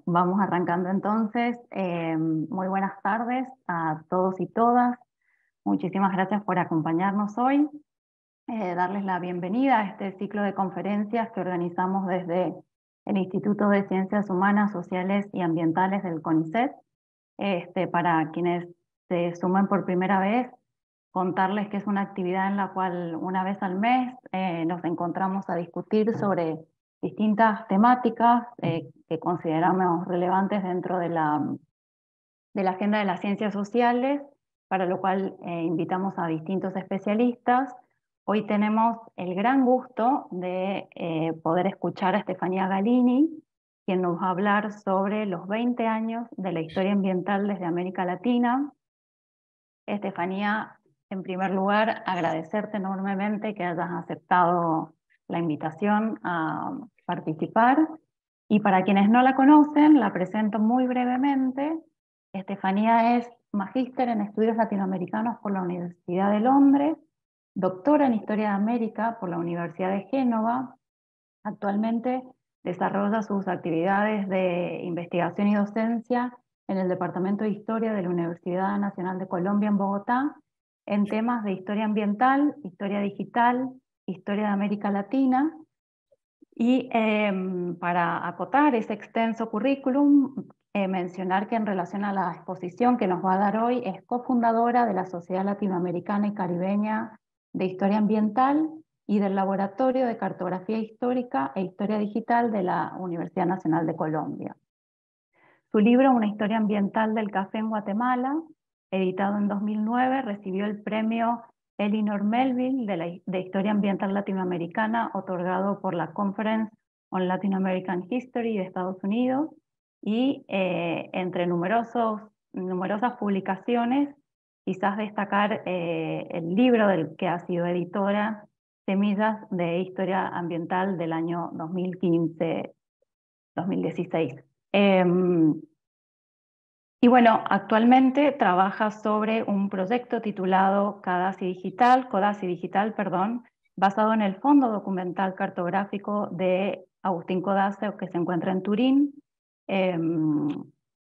Vamos arrancando entonces. Muy buenas tardes a todos y todas. Muchísimas gracias por acompañarnos hoy. Darles la bienvenida a este ciclo de conferencias que organizamos desde el Instituto de Ciencias Humanas, Sociales y Ambientales del CONICET. Para quienes se sumen por primera vez, contarles que es una actividad en la cual una vez al mes nos encontramos a discutir sobre distintas temáticas que consideramos relevantes dentro de la agenda de las ciencias sociales, para lo cual invitamos a distintos especialistas. Hoy tenemos el gran gusto de poder escuchar a Estefanía Galini, quien nos va a hablar sobre los 20 años de la historia ambiental desde América Latina. Estefanía, en primer lugar, agradecerte enormemente que hayas aceptado la invitación a participar. Y para quienes no la conocen, la presento muy brevemente. Estefanía es magíster en estudios latinoamericanos por la Universidad de Londres, doctora en Historia de América por la Universidad de Génova. Actualmente desarrolla sus actividades de investigación y docencia en el Departamento de Historia de la Universidad Nacional de Colombia en Bogotá, en temas de historia ambiental, historia digital, historia de América Latina. Y para acotar ese extenso currículum, mencionar que en relación a la exposición que nos va a dar hoy, es cofundadora de la Sociedad Latinoamericana y Caribeña de Historia Ambiental y del Laboratorio de Cartografía Histórica e Historia Digital de la Universidad Nacional de Colombia. Su libro, Una historia ambiental del café en Guatemala, editado en 2009, recibió el premio Elinor Melville de Historia Ambiental Latinoamericana, otorgado por la Conference on Latin American History de Estados Unidos, y entre numerosas publicaciones, quizás destacar el libro del que ha sido editora, Semillas de Historia Ambiental del año 2015-2016. Y bueno, actualmente trabaja sobre un proyecto titulado Codazzi Digital, basado en el Fondo Documental Cartográfico de Agustín Codazzi, que se encuentra en Turín.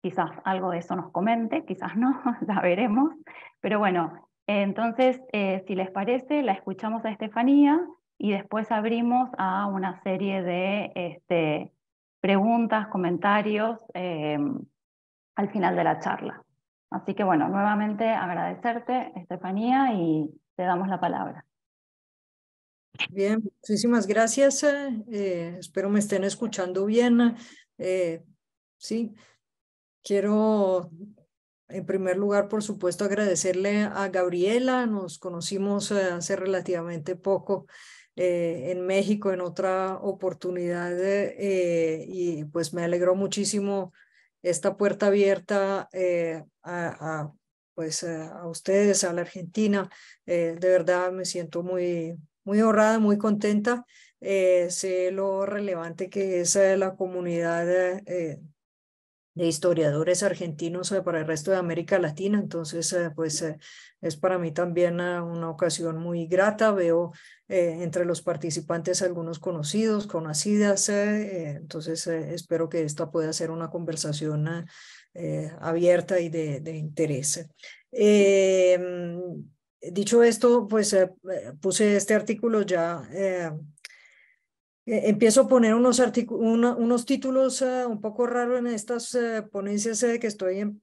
Quizás algo de eso nos comente, quizás no, ya veremos. Pero bueno, entonces, si les parece, la escuchamos a Estefanía y después abrimos a una serie de preguntas, comentarios al final de la charla. Así que bueno, nuevamente agradecerte, Estefanía, y te damos la palabra. Bien, muchísimas gracias. Espero me estén escuchando bien. Sí, quiero en primer lugar, por supuesto, agradecerle a Gabriela. Nos conocimos hace relativamente poco en México en otra oportunidad y pues me alegró muchísimo esta puerta abierta pues, a ustedes, a la Argentina. De verdad me siento muy honrada, muy contenta. Sé lo relevante que es la comunidad de historiadores argentinos para el resto de América Latina. Entonces, es para mí también una ocasión muy grata. Veo entre los participantes algunos conocidas. Entonces, espero que esta pueda ser una conversación abierta y de interés. Dicho esto, pues puse este artículo ya. Empiezo a poner unos títulos un poco raros en estas ponencias que estoy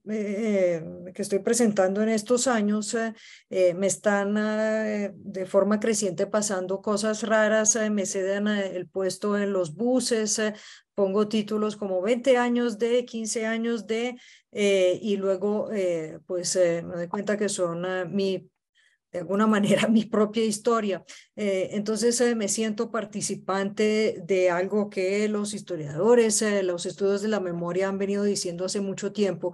presentando en estos años. Me están de forma creciente pasando cosas raras. Me ceden el puesto en los buses. Pongo títulos como 20 años de, 15 años de, y luego pues me doy cuenta que son de alguna manera mi propia historia. Entonces me siento participante de algo que los historiadores, los estudios de la memoria han venido diciendo hace mucho tiempo.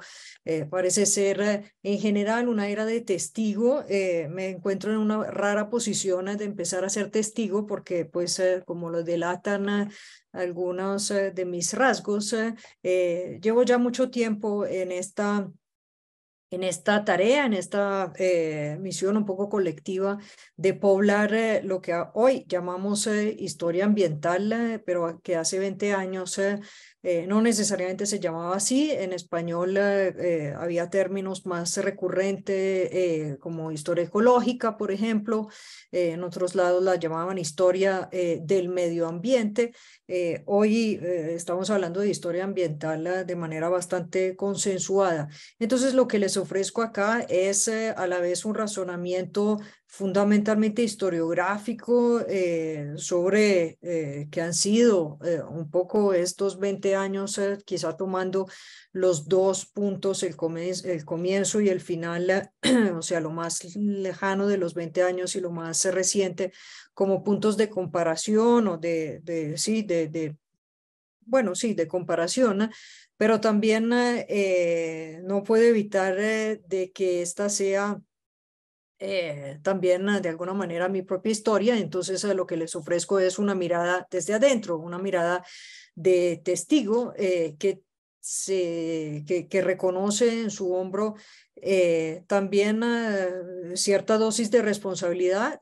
Parece ser en general una era de testigo. Me encuentro en una rara posición de empezar a ser testigo porque pues como lo delatan algunos de mis rasgos, llevo ya mucho tiempo en esta tarea, en esta misión un poco colectiva de poblar lo que hoy llamamos historia ambiental, pero que hace 20 años No necesariamente se llamaba así, en español había términos más recurrentes como historia ecológica, por ejemplo, en otros lados la llamaban historia del medio ambiente. Hoy estamos hablando de historia ambiental de manera bastante consensuada. Entonces lo que les ofrezco acá es a la vez un razonamiento fundamentalmente historiográfico sobre qué han sido un poco estos 20 años, quizá tomando los dos puntos, el comienzo y el final, o sea, lo más lejano de los 20 años y lo más reciente, como puntos de comparación o bueno, sí, de comparación, pero también no puede evitar de que esta sea también de alguna manera mi propia historia. Entonces lo que les ofrezco es una mirada desde adentro, una mirada de testigo que reconoce en su hombro también cierta dosis de responsabilidad,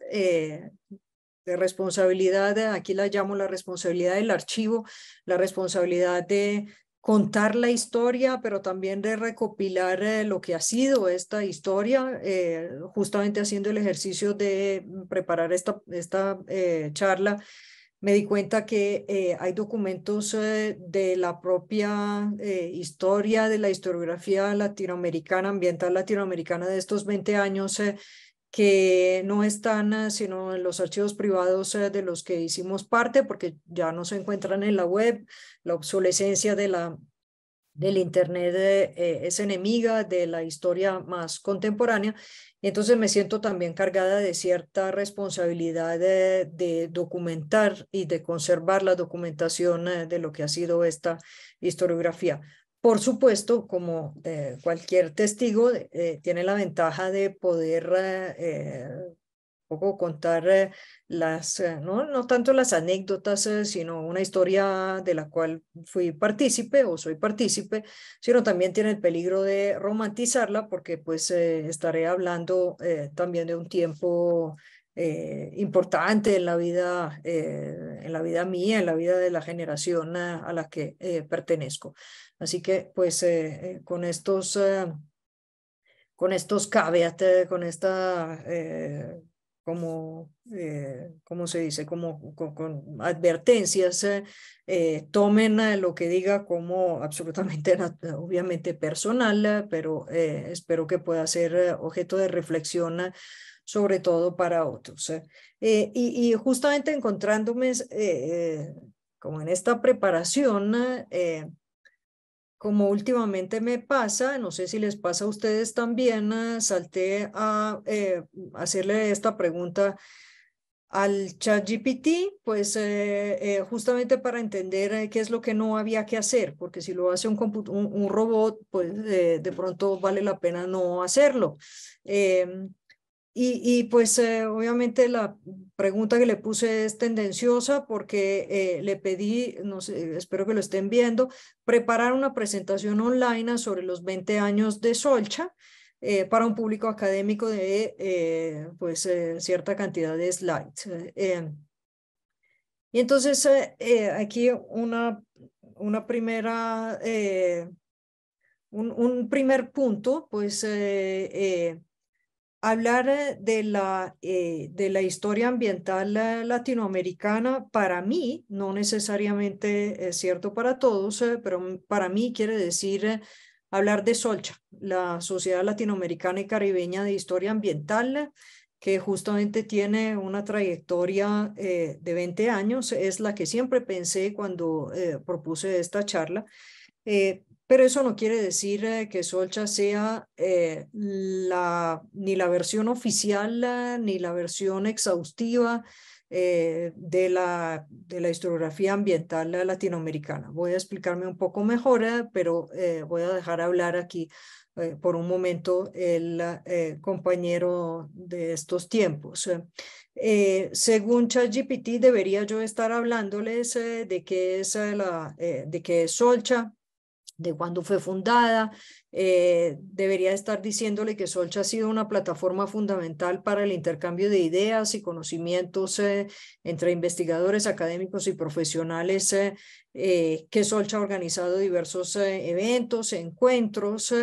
aquí la llamo la responsabilidad del archivo, la responsabilidad de contar la historia, pero también de recopilar lo que ha sido esta historia, justamente haciendo el ejercicio de preparar esta charla. Me di cuenta que hay documentos de la propia historia, de la historiografía latinoamericana, ambiental latinoamericana de estos 20 años, que no están sino en los archivos privados de los que hicimos parte, porque ya no se encuentran en la web. La obsolescencia del Internet es enemiga de la historia más contemporánea. Entonces me siento también cargada de cierta responsabilidad de documentar y de conservar la documentación de lo que ha sido esta historiografía. Por supuesto, como cualquier testigo, tiene la ventaja de poder poco contar no tanto las anécdotas, sino una historia de la cual fui partícipe o soy partícipe, sino también tiene el peligro de romantizarla porque pues estaré hablando también de un tiempo importante en la vida mía, en la vida de la generación a la que pertenezco. Así que pues con estos caveats, con esta, ¿cómo se dice? Como con advertencias, tomen lo que diga como absolutamente, obviamente personal, pero espero que pueda ser objeto de reflexión, sobre todo para otros. Y justamente encontrándome como en esta preparación, como últimamente me pasa, no sé si les pasa a ustedes también, salté a hacerle esta pregunta al ChatGPT, pues justamente para entender qué es lo que no había que hacer, porque si lo hace un robot, pues de pronto vale la pena no hacerlo. Pues obviamente la pregunta que le puse es tendenciosa porque le pedí, no sé, espero que lo estén viendo, preparar una presentación online sobre los 20 años de Solcha para un público académico de pues cierta cantidad de slides. Y entonces aquí una primera, un primer punto, pues hablar de la historia ambiental latinoamericana, para mí, no necesariamente es cierto para todos, pero para mí quiere decir hablar de Solcha, la Sociedad Latinoamericana y Caribeña de Historia Ambiental, que justamente tiene una trayectoria de 20 años, es la que siempre pensé cuando propuse esta charla. Pero eso no quiere decir que Solcha sea ni la versión oficial ni la versión exhaustiva de la historiografía ambiental latinoamericana. Voy a explicarme un poco mejor, pero voy a dejar hablar aquí por un momento el compañero de estos tiempos. Según ChatGPT, debería yo estar hablándoles de qué es Solcha, de cuándo fue fundada. Debería estar diciéndole que Solcha ha sido una plataforma fundamental para el intercambio de ideas y conocimientos entre investigadores, académicos y profesionales, que Solcha ha organizado diversos eventos, encuentros,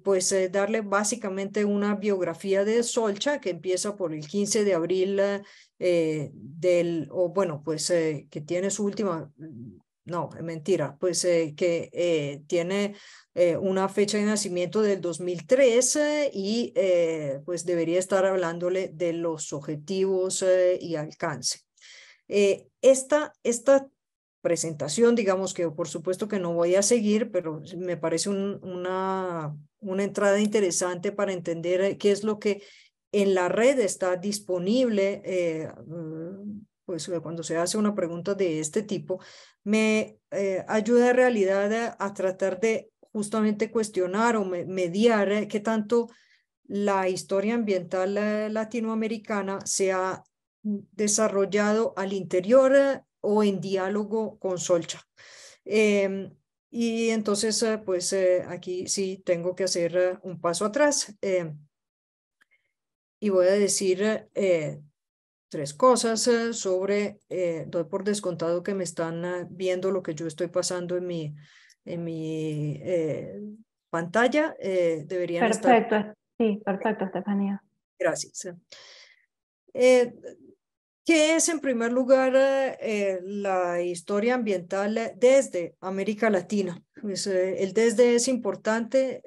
pues darle básicamente una biografía de Solcha que empieza por el 15 de abril que tiene su última, no, mentira, pues que tiene una fecha de nacimiento del 2003 y pues debería estar hablándole de los objetivos y alcance. Esta presentación, digamos que por supuesto que no voy a seguir, pero me parece una entrada interesante para entender qué es lo que en la red está disponible, pues cuando se hace una pregunta de este tipo, me ayuda en realidad a tratar de justamente cuestionar o mediar qué tanto la historia ambiental latinoamericana se ha desarrollado al interior o en diálogo con Solcha. Y entonces, pues aquí sí tengo que hacer un paso atrás y voy a decir tres cosas sobre, doy por descontado que me están viendo lo que yo estoy pasando en mi pantalla. Deberían estar. Perfecto, sí, perfecto, Estefanía. Gracias. ¿Qué es en primer lugar la historia ambiental desde América Latina? Pues, el desde es importante.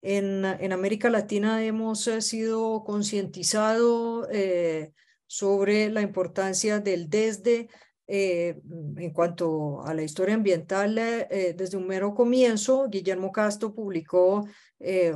En América Latina hemos sido concientizados sobre la importancia del desde en cuanto a la historia ambiental. Desde un mero comienzo, Guillermo Castro publicó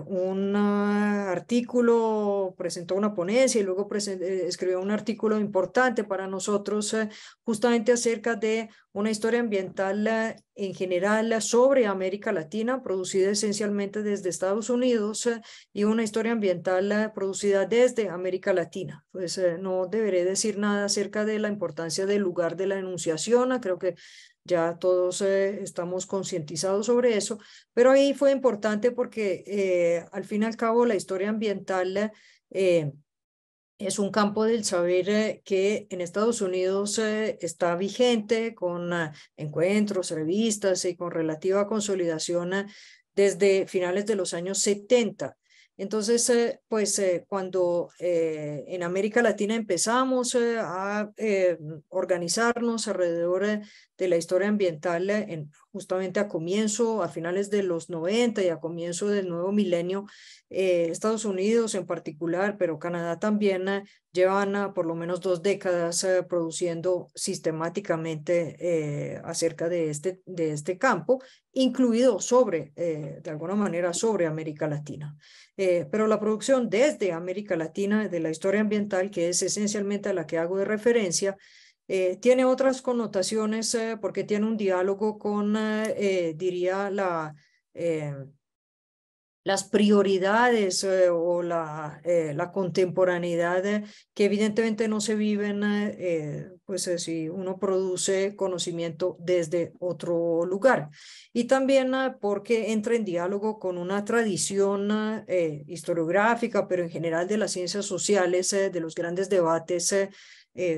un artículo, presentó una ponencia y luego escribió un artículo importante para nosotros justamente acerca de una historia ambiental en general sobre América Latina, producida esencialmente desde Estados Unidos, y una historia ambiental producida desde América Latina. Pues no deberé decir nada acerca de la importancia del lugar de la enunciación, creo que ya todos estamos concientizados sobre eso, pero ahí fue importante porque al fin y al cabo la historia ambiental es un campo del saber que en Estados Unidos está vigente con encuentros, revistas y con relativa consolidación desde finales de los años 70. Entonces, pues cuando en América Latina empezamos a organizarnos alrededor de la historia ambiental, justamente a finales de los 90 y a comienzo del nuevo milenio, Estados Unidos en particular, pero Canadá también, llevan por lo menos 2 décadas produciendo sistemáticamente acerca de este campo, incluido de alguna manera, sobre América Latina. Pero la producción desde América Latina de la historia ambiental, que es esencialmente a la que hago de referencia, tiene otras connotaciones porque tiene un diálogo con, diría, las prioridades o la contemporaneidad que evidentemente no se viven pues si uno produce conocimiento desde otro lugar. Y también porque entra en diálogo con una tradición historiográfica, pero en general de las ciencias sociales, de los grandes debates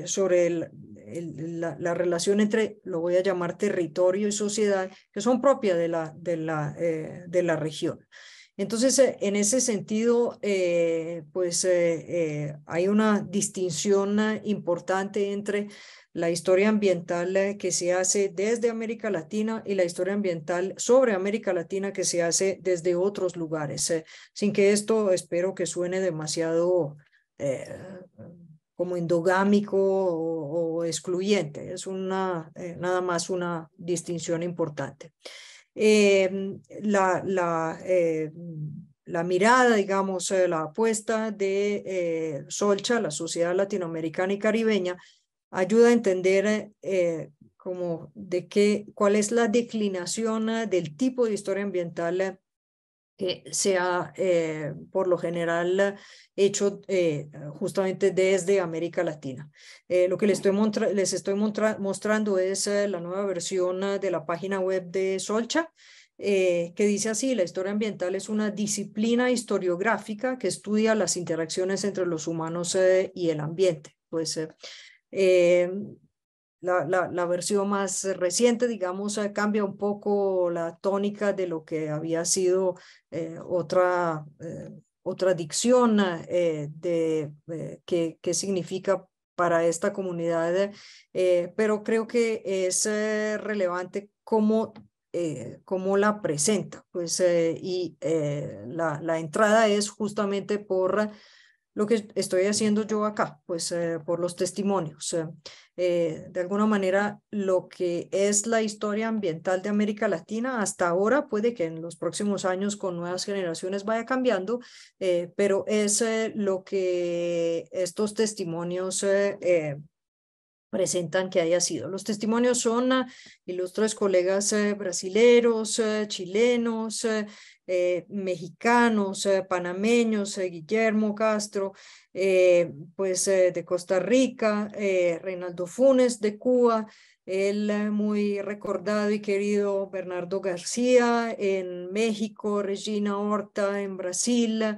sobre la relación entre, lo voy a llamar, territorio y sociedad, que son propias de la región. Entonces, en ese sentido, hay una distinción importante entre la historia ambiental que se hace desde América Latina y la historia ambiental sobre América Latina que se hace desde otros lugares, sin que esto espero que suene demasiado como endogámico o excluyente. Es nada más una distinción importante. La mirada, digamos, la apuesta de Solcha, la Sociedad Latinoamericana y Caribeña, ayuda a entender cuál es la declinación del tipo de historia ambiental que se ha por lo general hecho justamente desde América Latina. Lo que les estoy mostrando es la nueva versión de la página web de Solcha, que dice así: la historia ambiental es una disciplina historiográfica que estudia las interacciones entre los humanos y el ambiente. Pues la versión más reciente, digamos, cambia un poco la tónica de lo que había sido otra dicción qué significa para esta comunidad, pero creo que es relevante cómo la presenta, pues, la entrada es justamente por lo que estoy haciendo yo acá, pues por los testimonios. De alguna manera, lo que es la historia ambiental de América Latina hasta ahora, puede que en los próximos años con nuevas generaciones vaya cambiando, pero es lo que estos testimonios presentan que haya sido. Los testimonios son ilustres colegas brasileros, chilenos, mexicanos, panameños, Guillermo Castro, pues de Costa Rica, Reinaldo Funes de Cuba, el muy recordado y querido Bernardo García en México, Regina Horta en Brasil,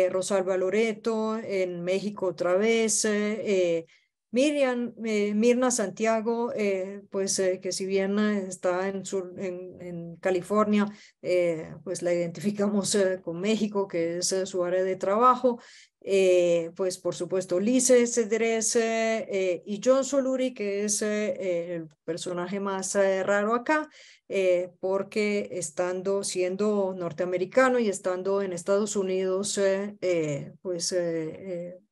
Rosalba Loreto en México otra vez, Mirna Santiago, pues que si bien está en California, pues la identificamos con México, que es su área de trabajo. Pues por supuesto Lice Cedrés y John Soluri, que es el personaje más raro acá, porque siendo norteamericano y estando en Estados Unidos, pues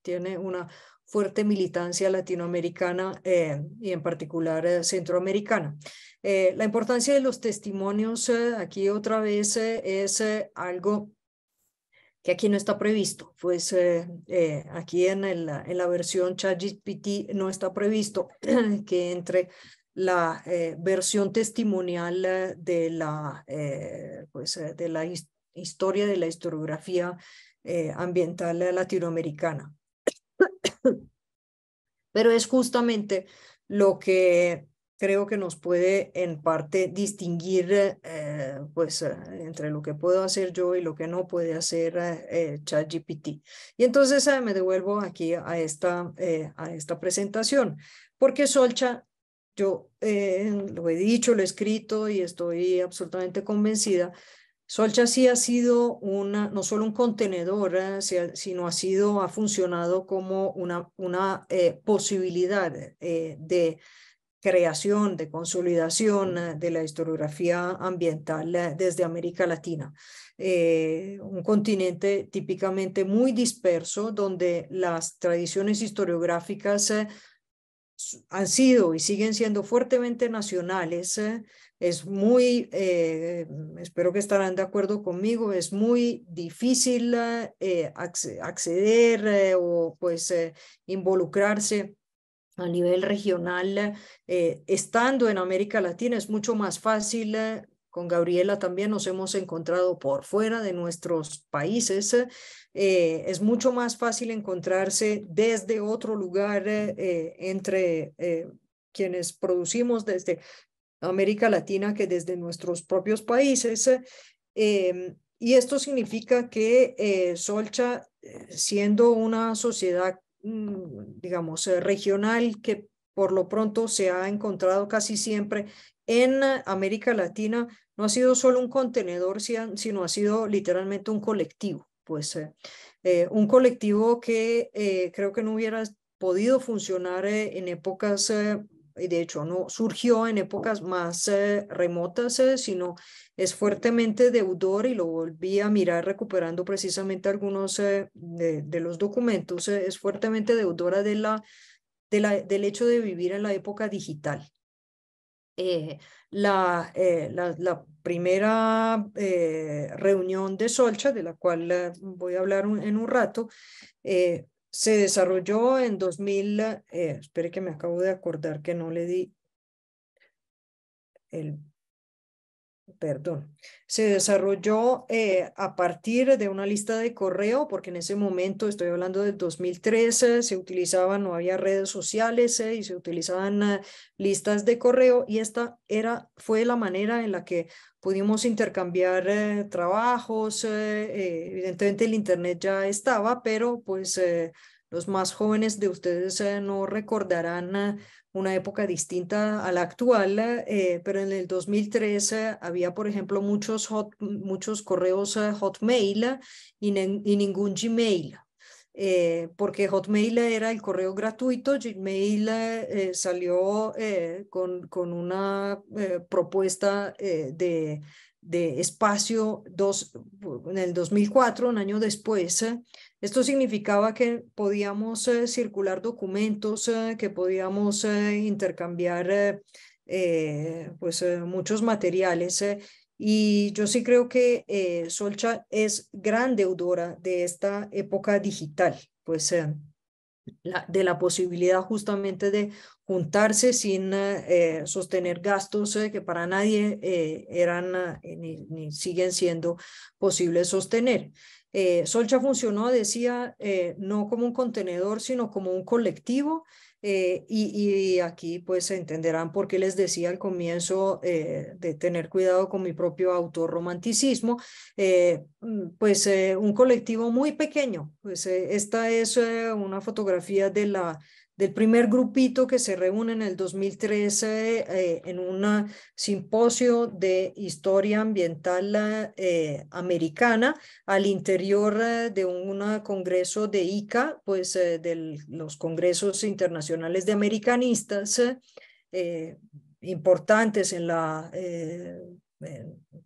tiene una fuerte militancia latinoamericana y en particular centroamericana. La importancia de los testimonios aquí otra vez es algo que aquí no está previsto, pues aquí en la versión ChatGPT no está previsto que entre la versión testimonial de la historia de la historiografía ambiental latinoamericana. Pero es justamente lo que creo que nos puede en parte distinguir pues, entre lo que puedo hacer yo y lo que no puede hacer ChatGPT. Y entonces me devuelvo aquí a esta presentación, porque Solcha, yo lo he dicho, lo he escrito y estoy absolutamente convencida. Solcha sí ha sido no solo un contenedor, sino ha funcionado como una posibilidad de creación, de consolidación de la historiografía ambiental desde América Latina. Un continente típicamente muy disperso, donde las tradiciones historiográficas han sido y siguen siendo fuertemente nacionales. Es muy, espero que estarán de acuerdo conmigo, es muy difícil acceder o pues involucrarse a nivel regional, estando en América Latina. Es mucho más fácil. Con Gabriela también nos hemos encontrado por fuera de nuestros países. Es mucho más fácil encontrarse desde otro lugar entre quienes producimos desde América Latina que desde nuestros propios países. Y esto significa que Solcha, siendo una sociedad, digamos, regional que por lo pronto se ha encontrado casi siempre en América Latina, no ha sido solo un contenedor, sino ha sido literalmente un colectivo. Pues un colectivo que creo que no hubiera podido funcionar en épocas y de hecho no surgió en épocas más remotas, sino es fuertemente deudor, y lo volví a mirar recuperando precisamente algunos de los documentos, es fuertemente deudora del hecho de vivir en la época digital. La primera reunión de Solcha, de la cual voy a hablar en un rato, se desarrolló en 2000, espere que me acabo de acordar que no le di el perdón, se desarrolló a partir de una lista de correo, porque en ese momento, estoy hablando del 2013, se utilizaban, no había redes sociales y se utilizaban listas de correo, y esta fue la manera en la que pudimos intercambiar trabajos. Evidentemente el internet ya estaba, pero pues los más jóvenes de ustedes no recordarán una época distinta a la actual, pero en el 2013 había, por ejemplo, muchos correos Hotmail y ningún Gmail. Porque Hotmail era el correo gratuito. Gmail salió con una propuesta de espacio en el 2004, un año después. Esto significaba que podíamos circular documentos, que podíamos intercambiar muchos materiales. Y yo sí creo que Solcha es gran deudora de esta época digital, pues de la posibilidad justamente de juntarse sin sostener gastos que para nadie eran ni siguen siendo posibles sostener. Solcha funcionó, decía, no como un contenedor, sino como un colectivo. Y aquí pues entenderán por qué les decía al comienzo de tener cuidado con mi propio autorromanticismo. Un colectivo muy pequeño. Pues esta es una fotografía del primer grupito que se reúne en el 2013 en un simposio de historia ambiental americana al interior de un congreso de ICA, pues de los congresos internacionales de americanistas importantes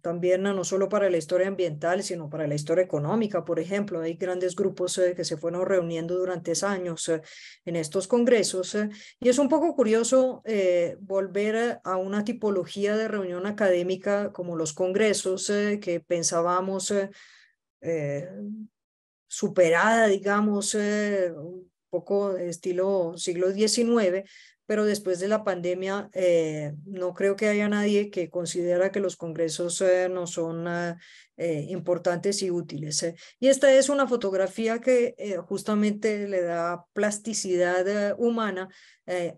también no solo para la historia ambiental, sino para la historia económica, por ejemplo. Hay grandes grupos que se fueron reuniendo durante años en estos congresos. Y es un poco curioso volver a una tipología de reunión académica como los congresos que pensábamos superada, digamos, un poco estilo siglo XIX, pero después de la pandemia no creo que haya nadie que considera que los congresos no son importantes y útiles. Y esta es una fotografía que justamente le da plasticidad humana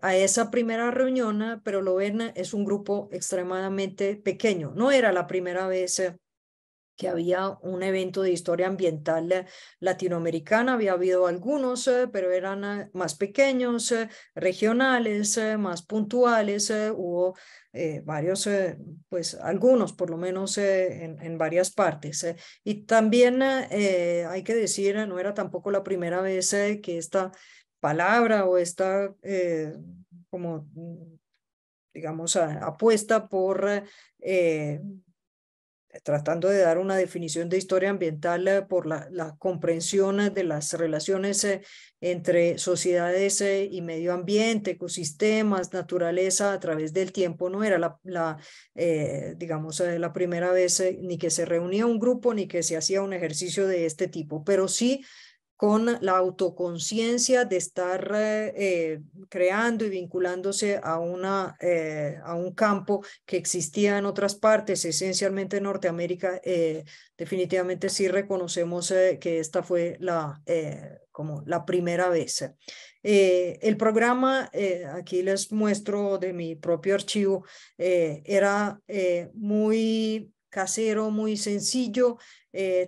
a esa primera reunión, pero lo ven, es un grupo extremadamente pequeño. No era la primera vez que había un evento de historia ambiental latinoamericana. Había habido algunos, pero eran más pequeños, regionales, más puntuales. Hubo varios, pues algunos por lo menos en varias partes. Y también hay que decir, no era tampoco la primera vez que esta palabra o esta como digamos apuesta por tratando de dar una definición de historia ambiental por la comprensión de las relaciones entre sociedades y medio ambiente, ecosistemas, naturaleza a través del tiempo. No era la primera vez ni que se reunía un grupo ni que se hacía un ejercicio de este tipo, pero sí con la autoconciencia de estar creando y vinculándose a un campo que existía en otras partes, esencialmente en Norteamérica. Definitivamente sí reconocemos que esta fue como la primera vez. El programa, aquí les muestro de mi propio archivo, era muy casero, muy sencillo.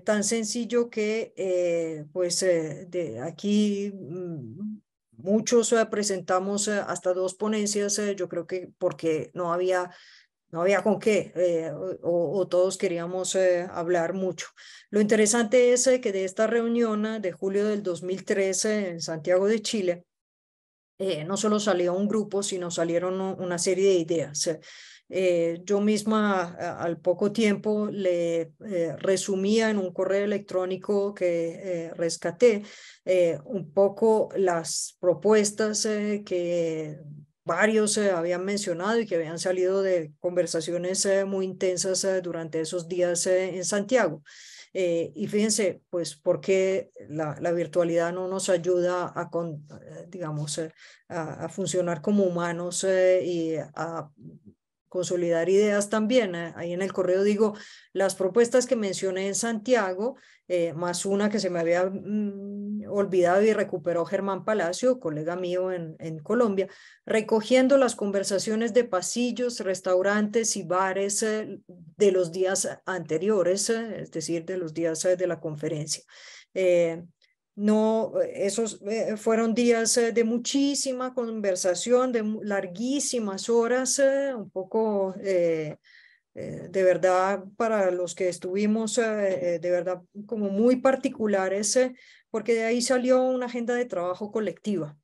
Tan sencillo que de aquí muchos presentamos hasta 2 ponencias. Yo creo que porque no había con qué, o todos queríamos hablar mucho. Lo interesante es que de esta reunión de julio del 2013 en Santiago de Chile, no solo salió un grupo, sino salieron una serie de ideas. Yo misma al poco tiempo le resumía en un correo electrónico que rescaté un poco las propuestas que varios habían mencionado y que habían salido de conversaciones muy intensas durante esos días en Santiago. Y fíjense, pues, por qué la virtualidad no nos ayuda digamos, a funcionar como humanos y a consolidar ideas también. Ahí en el correo digo, las propuestas que mencioné en Santiago, más una que se me había olvidado y recuperó Germán Palacio, colega mío en Colombia, recogiendo las conversaciones de pasillos, restaurantes y bares de los días anteriores, es decir, de los días de la conferencia. No, esos fueron días de muchísima conversación, de larguísimas horas, un poco de verdad para los que estuvimos, de verdad como muy particulares, porque de ahí salió una agenda de trabajo colectiva.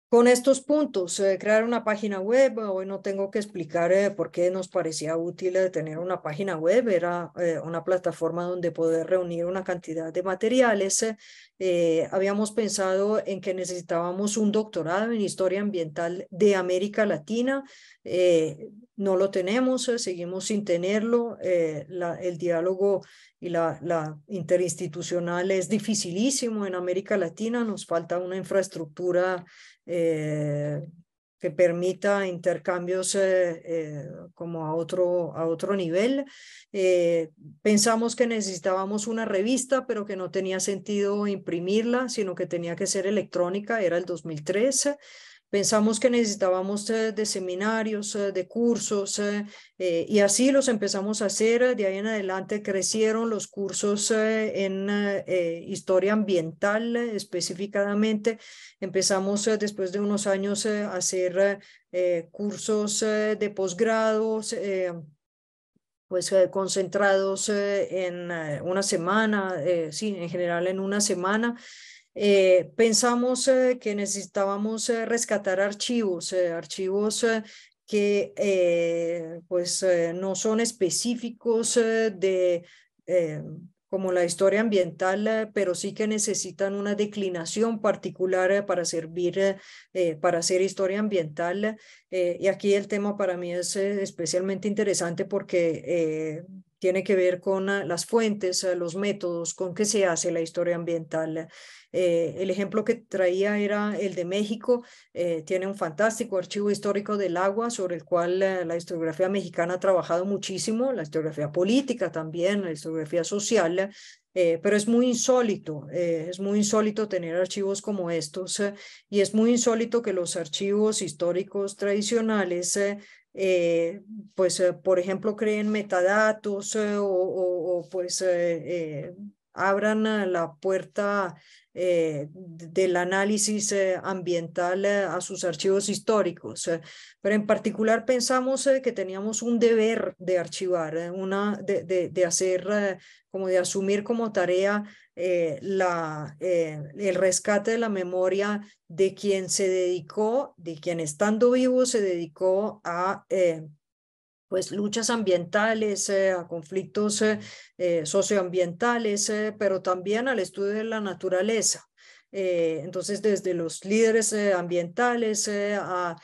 Con estos puntos, crear una página web, hoy no tengo que explicar por qué nos parecía útil tener una página web, era una plataforma donde poder reunir una cantidad de materiales. Habíamos pensado en que necesitábamos un doctorado en historia ambiental de América Latina, no lo tenemos, seguimos sin tenerlo, el diálogo y la interinstitucional es dificilísimo en América Latina, nos falta una infraestructura que permita intercambios como a otro nivel. Pensamos que necesitábamos una revista, pero que no tenía sentido imprimirla, sino que tenía que ser electrónica, era el 2013. Pensamos que necesitábamos de seminarios, de cursos, y así los empezamos a hacer. De ahí en adelante crecieron los cursos en historia ambiental específicamente. Empezamos después de unos años a hacer cursos de posgrados, pues concentrados en una semana, sí, en general en una semana. Pensamos que necesitábamos rescatar archivos, archivos que pues no son específicos como la historia ambiental, pero sí que necesitan una declinación particular para servir para hacer historia ambiental. Y aquí el tema para mí es especialmente interesante porque tiene que ver con las fuentes, los métodos con que se hace la historia ambiental. El ejemplo que traía era el de México. Tiene un fantástico archivo histórico del agua sobre el cual la historiografía mexicana ha trabajado muchísimo, la historiografía política también, la historiografía social, pero es muy insólito tener archivos como estos y es muy insólito que los archivos históricos tradicionales pues, por ejemplo, creen metadatos o pues abran la puerta del análisis ambiental a sus archivos históricos. Pero en particular pensamos que teníamos un deber de archivar, de hacer, como de asumir como tarea el rescate de la memoria de quien se dedicó, de quien estando vivo se dedicó a pues luchas ambientales, a conflictos socioambientales, pero también al estudio de la naturaleza. Entonces, desde los líderes ambientales a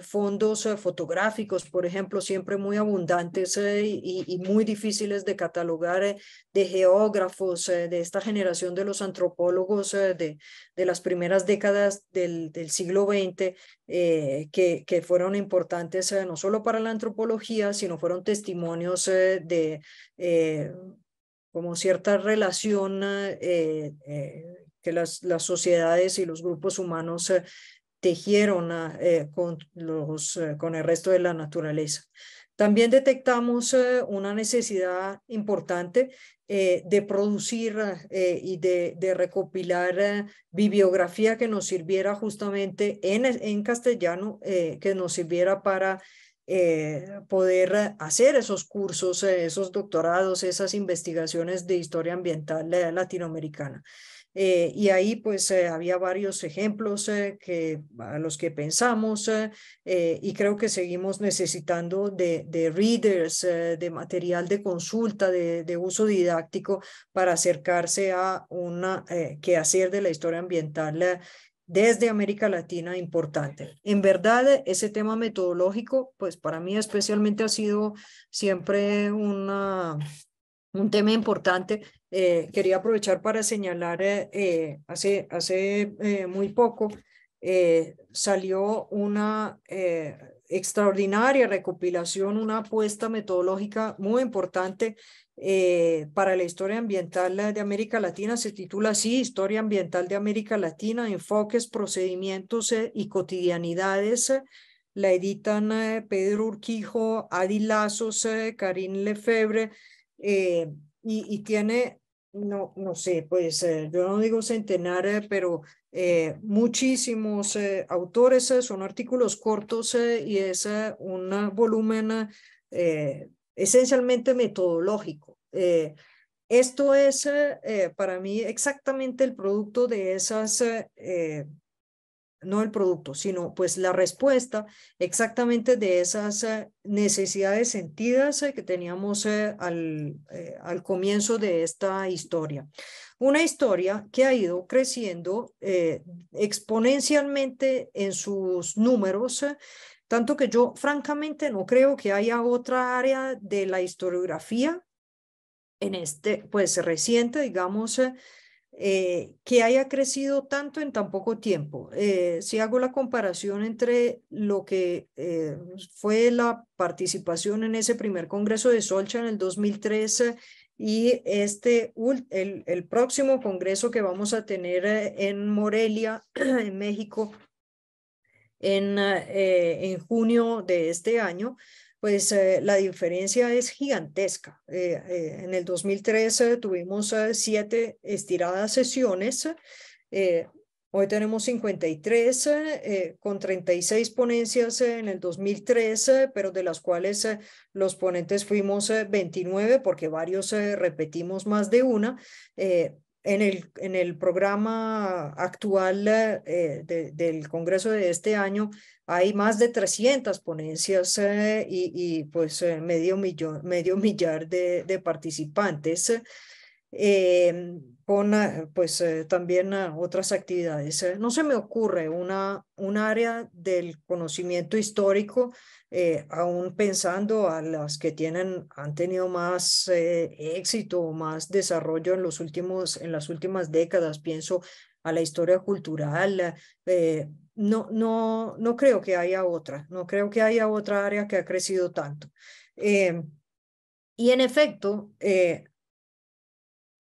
fondos fotográficos, por ejemplo, siempre muy abundantes y muy difíciles de catalogar, de geógrafos, de esta generación de los antropólogos de las primeras décadas del siglo XX, que fueron importantes no solo para la antropología, sino fueron testimonios de como cierta relación que las sociedades y los grupos humanos tejieron con el resto de la naturaleza. También detectamos una necesidad importante de producir y de recopilar bibliografía que nos sirviera justamente en castellano, que nos sirviera para poder hacer esos cursos, esos doctorados, esas investigaciones de historia ambiental latinoamericana. Y ahí pues había varios ejemplos a los que pensamos y creo que seguimos necesitando de readers, de material de consulta, de uso didáctico para acercarse a un quehacer de la historia ambiental desde América Latina importante. En verdad, ese tema metodológico, pues para mí especialmente ha sido siempre un tema importante. Quería aprovechar para señalar, hace muy poco salió una extraordinaria recopilación, una apuesta metodológica muy importante para la historia ambiental de América Latina. Se titula así: Historia Ambiental de América Latina, enfoques, procedimientos y cotidianidades. La editan Pedro Urquijo, Adi Lazos, Karine Lefebvre, y tiene, no sé, pues yo no digo centenar, pero muchísimos autores. Son artículos cortos y es un volumen esencialmente metodológico. Esto es para mí exactamente el producto de esas, no el producto, sino pues la respuesta exactamente de esas necesidades sentidas que teníamos al comienzo de esta historia. Una historia que ha ido creciendo exponencialmente en sus números, tanto que yo francamente no creo que haya otra área de la historiografía en este, pues reciente, digamos, que haya crecido tanto en tan poco tiempo. Si hago la comparación entre lo que fue la participación en ese primer Congreso de Solcha en el 2013 y el próximo Congreso que vamos a tener en Morelia, en México, en junio de este año, pues la diferencia es gigantesca. En el 2013 tuvimos 7 estiradas sesiones. Hoy tenemos 53 con 36 ponencias en el 2013, pero de las cuales los ponentes fuimos 29 porque varios repetimos más de una. En el programa actual del Congreso de este año hay más de 300 ponencias y pues medio millar de participantes. Con pues también otras actividades. No se me ocurre un área del conocimiento histórico, aún pensando a las que han tenido más éxito o más desarrollo en las últimas décadas. Pienso a la historia cultural. No creo que haya otra, no creo que haya otra área que ha crecido tanto. Y en efecto,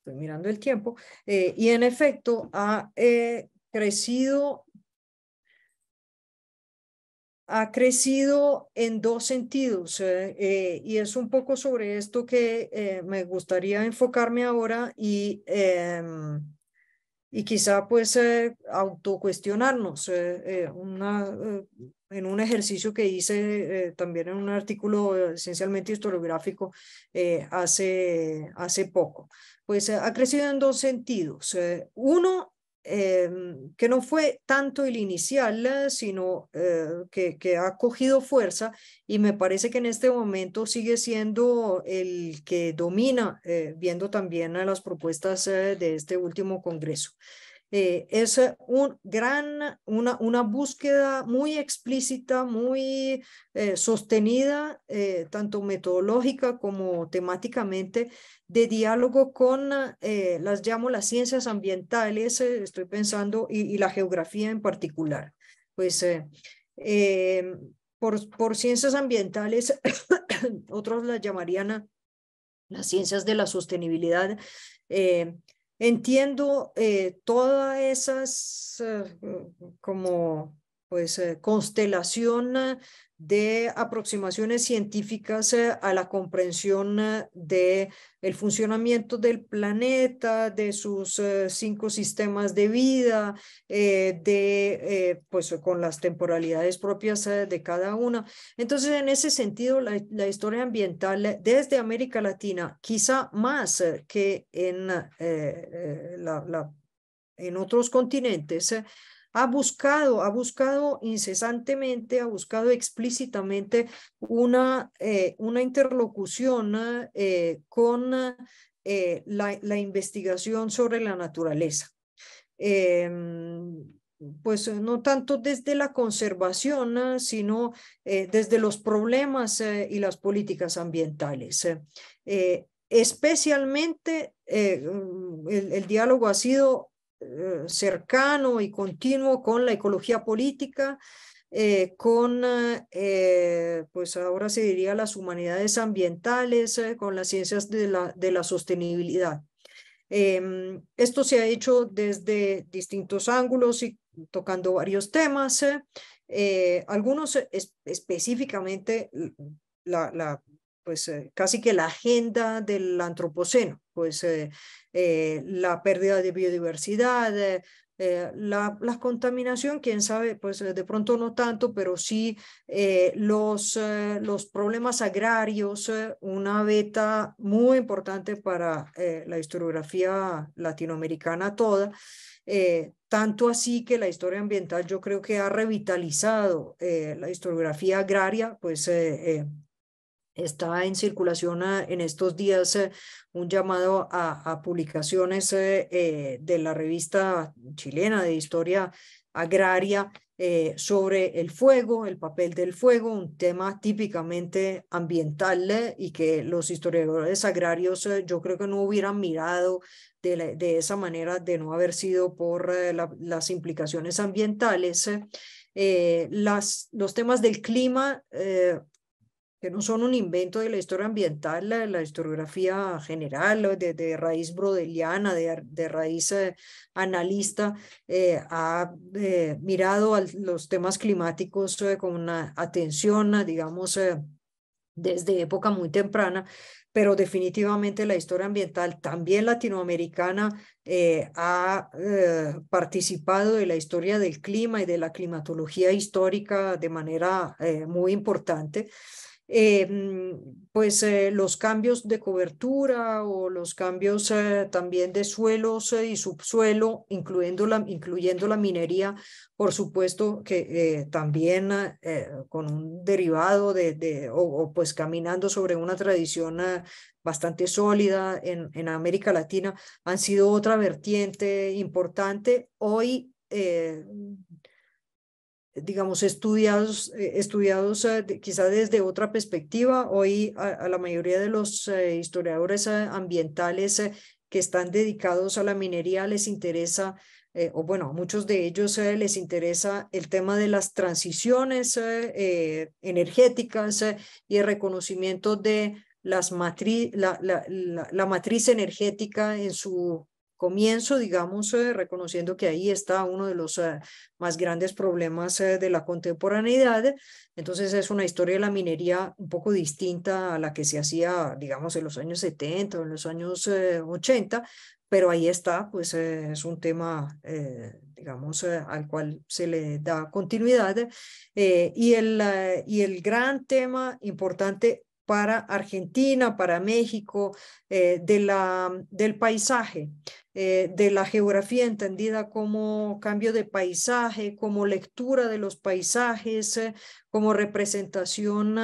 estoy mirando el tiempo, y en efecto ha crecido en dos sentidos, y es un poco sobre esto que me gustaría enfocarme ahora y quizá pues autocuestionarnos en un ejercicio que hice también en un artículo esencialmente historiográfico hace poco. Pues ha crecido en dos sentidos. Uno, que no fue tanto el inicial, sino que ha cogido fuerza y me parece que en este momento sigue siendo el que domina, viendo también a las propuestas de este último Congreso. Es una búsqueda muy explícita, muy sostenida, tanto metodológica como temáticamente, de diálogo con, las llamo las ciencias ambientales, estoy pensando, y la geografía en particular. Pues por ciencias ambientales, otros las llamarían las ciencias de la sostenibilidad. Entiendo todas esas como pues constelación de aproximaciones científicas a la comprensión de el funcionamiento del planeta, de sus 5 sistemas de vida, pues con las temporalidades propias de cada una. Entonces, en ese sentido, la historia ambiental desde América Latina, quizá más que en otros continentes, ha buscado incesantemente, ha buscado explícitamente una interlocución con la investigación sobre la naturaleza. Pues no tanto desde la conservación, sino desde los problemas y las políticas ambientales. Especialmente el diálogo ha sido cercano y continuo con la ecología política, con, pues ahora se diría las humanidades ambientales, con las ciencias de la sostenibilidad. Esto se ha hecho desde distintos ángulos y tocando varios temas, algunos específicamente pues casi que la agenda del antropoceno, pues la pérdida de biodiversidad, la contaminación, quién sabe, pues de pronto no tanto, pero sí los problemas agrarios, una beta muy importante para la historiografía latinoamericana toda. Tanto así que la historia ambiental yo creo que ha revitalizado la historiografía agraria, pues está en circulación en estos días un llamado a publicaciones de la revista chilena de historia agraria sobre el fuego, el papel del fuego, un tema típicamente ambiental y que los historiadores agrarios yo creo que no hubieran mirado de esa manera de no haber sido por las implicaciones ambientales. Los temas del clima que no son un invento de la historia ambiental, la historiografía general, de raíz brodeliana, de raíz analista, ha mirado a los temas climáticos con una atención, digamos, desde época muy temprana, pero definitivamente la historia ambiental, también latinoamericana, ha participado de la historia del clima y de la climatología histórica de manera muy importante. Pues los cambios de cobertura o los cambios también de suelos y subsuelo, incluyendo la minería, por supuesto que también con un derivado o pues caminando sobre una tradición bastante sólida en América Latina, han sido otra vertiente importante. Hoy digamos, estudiados quizá desde otra perspectiva. Hoy a la mayoría de los historiadores ambientales que están dedicados a la minería les interesa, o bueno, a muchos de ellos les interesa el tema de las transiciones energéticas y el reconocimiento de la matriz energética en su comienzo, digamos, reconociendo que ahí está uno de los más grandes problemas de la contemporaneidad. Entonces es una historia de la minería un poco distinta a la que se hacía, digamos, en los años 70 o en los años 80, pero ahí está, pues es un tema, digamos, al cual se le da continuidad. Y el gran tema importante para Argentina, para México, del paisaje, de la geografía entendida como cambio de paisaje, como lectura de los paisajes, como representación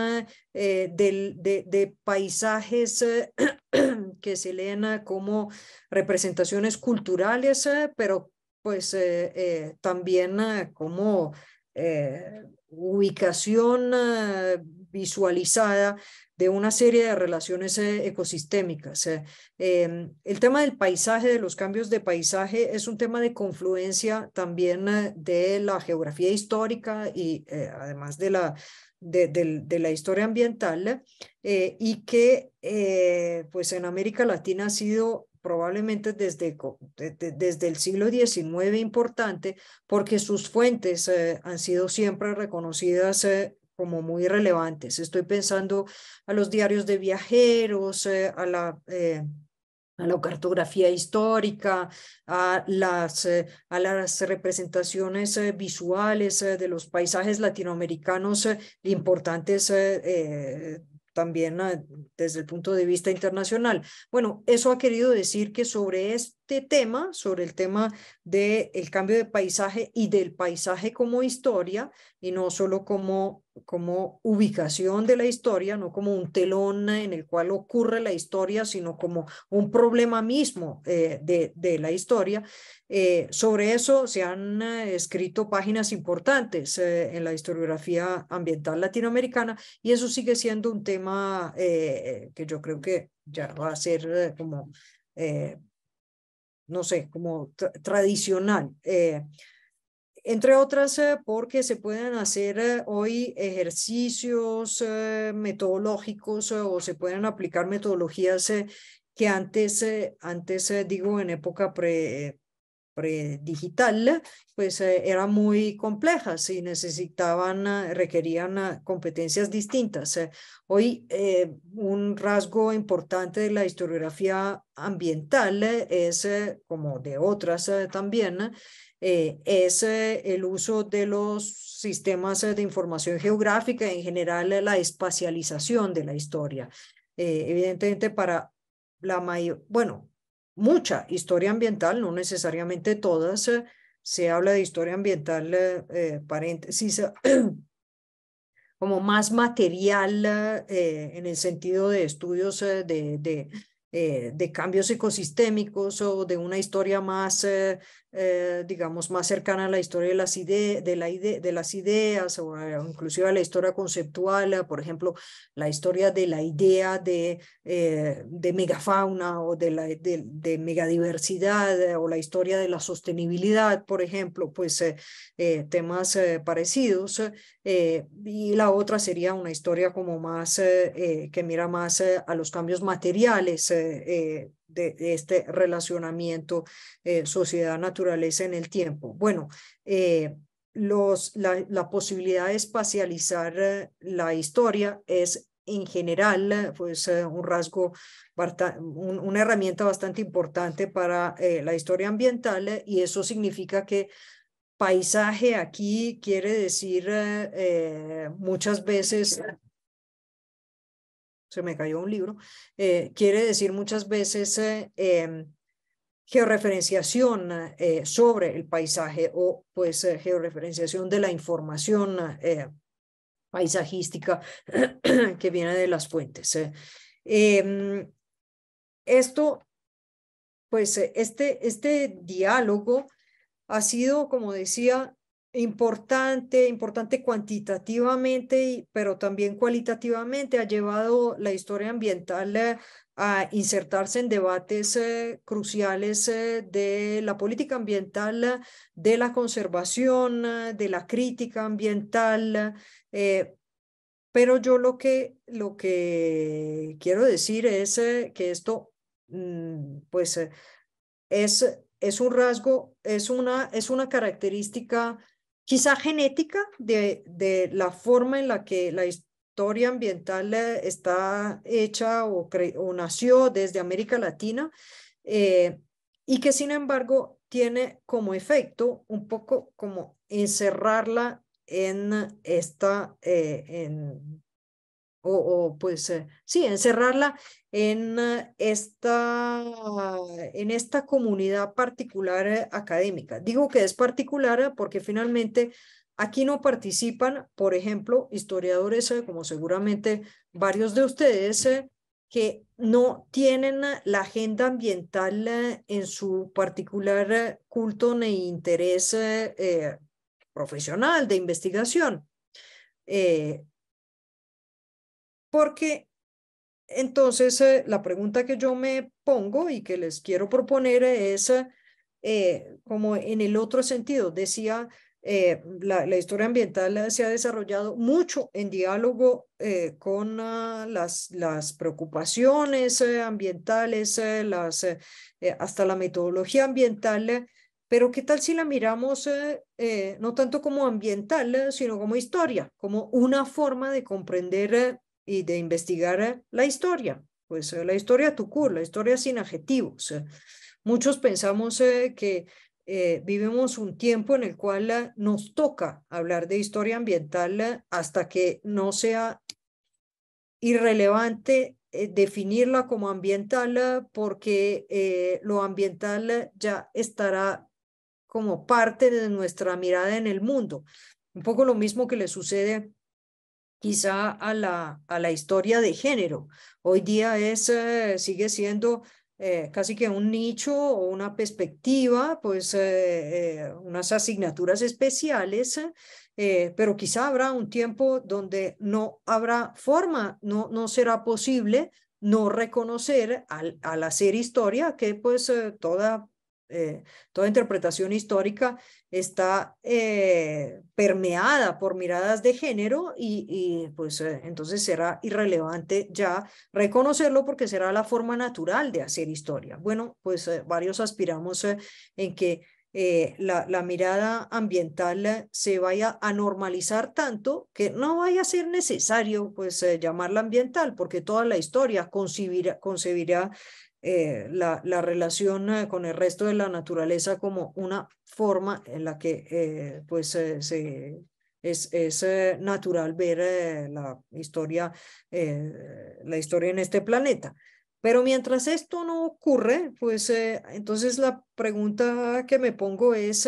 de paisajes que se leen como representaciones culturales, pero pues también como ubicación visualizada de una serie de relaciones ecosistémicas. El tema del paisaje, de los cambios de paisaje, es un tema de confluencia también de la geografía histórica y además de la historia ambiental, y que pues en América Latina ha sido probablemente desde el siglo XIX importante, porque sus fuentes han sido siempre reconocidas como muy relevantes. Estoy pensando a los diarios de viajeros, a la cartografía histórica, a las representaciones visuales de los paisajes latinoamericanos importantes también desde el punto de vista internacional. Bueno, eso ha querido decir que sobre este tema, sobre el tema del cambio de paisaje y del paisaje como historia, y no solo como ubicación de la historia, no como un telón en el cual ocurre la historia, sino como un problema mismo de la historia. Sobre eso se han escrito páginas importantes en la historiografía ambiental latinoamericana, y eso sigue siendo un tema que yo creo que ya va a ser como, no sé, como tradicional. entre otras, porque se pueden hacer hoy ejercicios metodológicos o se pueden aplicar metodologías que antes digo, en época predigital, pues eran muy complejas y requerían competencias distintas. Hoy un rasgo importante de la historiografía ambiental es, como de otras también, es el uso de los sistemas de información geográfica, en general la espacialización de la historia. Evidentemente para la mayor, bueno, mucha historia ambiental, no necesariamente todas, se habla de historia ambiental, paréntesis, como más material en el sentido de estudios de cambios ecosistémicos o de una historia más, digamos, más cercana a la historia de las ideas o inclusive a la historia conceptual, por ejemplo, la historia de la idea de megafauna o de megadiversidad o la historia de la sostenibilidad, por ejemplo, pues temas parecidos. Y la otra sería una historia como más, que mira más a los cambios materiales de este relacionamiento sociedad-naturaleza en el tiempo. Bueno, la posibilidad de espacializar la historia es en general pues un rasgo, una herramienta bastante importante para la historia ambiental, y eso significa que paisaje aquí quiere decir muchas veces, se me cayó un libro, quiere decir muchas veces georreferenciación sobre el paisaje o pues georreferenciación de la información paisajística que viene de las fuentes. Esto, pues este diálogo ha sido, como decía, importante cuantitativamente, pero también cualitativamente. Ha llevado la historia ambiental a insertarse en debates cruciales de la política ambiental, de la conservación, de la crítica ambiental. Pero yo lo que quiero decir es que esto, pues, es un rasgo, es una característica quizá genética de la forma en la que la historia ambiental está hecha o nació desde América Latina, y que sin embargo tiene como efecto un poco como encerrarla en pues sí, encerrarla en esta comunidad particular académica. Digo que es particular porque finalmente aquí no participan, por ejemplo, historiadores como seguramente varios de ustedes, que no tienen la agenda ambiental en su particular culto ni interés profesional de investigación. Porque entonces la pregunta que yo me pongo y que les quiero proponer es, como en el otro sentido, decía, la historia ambiental se ha desarrollado mucho en diálogo con las preocupaciones ambientales, hasta la metodología ambiental. Pero ¿qué tal si la miramos no tanto como ambiental, sino como historia, como una forma de comprender y de investigar la historia? Pues la historia tucur, la historia sin adjetivos. Muchos pensamos que vivimos un tiempo en el cual nos toca hablar de historia ambiental hasta que no sea irrelevante definirla como ambiental, porque lo ambiental ya estará como parte de nuestra mirada en el mundo. Un poco lo mismo que le sucede quizá a la historia de género. Hoy día sigue siendo casi que un nicho o una perspectiva, pues unas asignaturas especiales, pero quizá habrá un tiempo donde no habrá forma, no será posible no reconocer al hacer historia que pues toda toda interpretación histórica está permeada por miradas de género y pues entonces será irrelevante ya reconocerlo porque será la forma natural de hacer historia. Bueno, pues varios aspiramos en que la mirada ambiental se vaya a normalizar tanto que no vaya a ser necesario pues llamarla ambiental porque toda la historia concebirá la relación con el resto de la naturaleza como una forma en la que pues es natural ver la historia en este planeta. Pero mientras esto no ocurre, pues entonces la pregunta que me pongo es,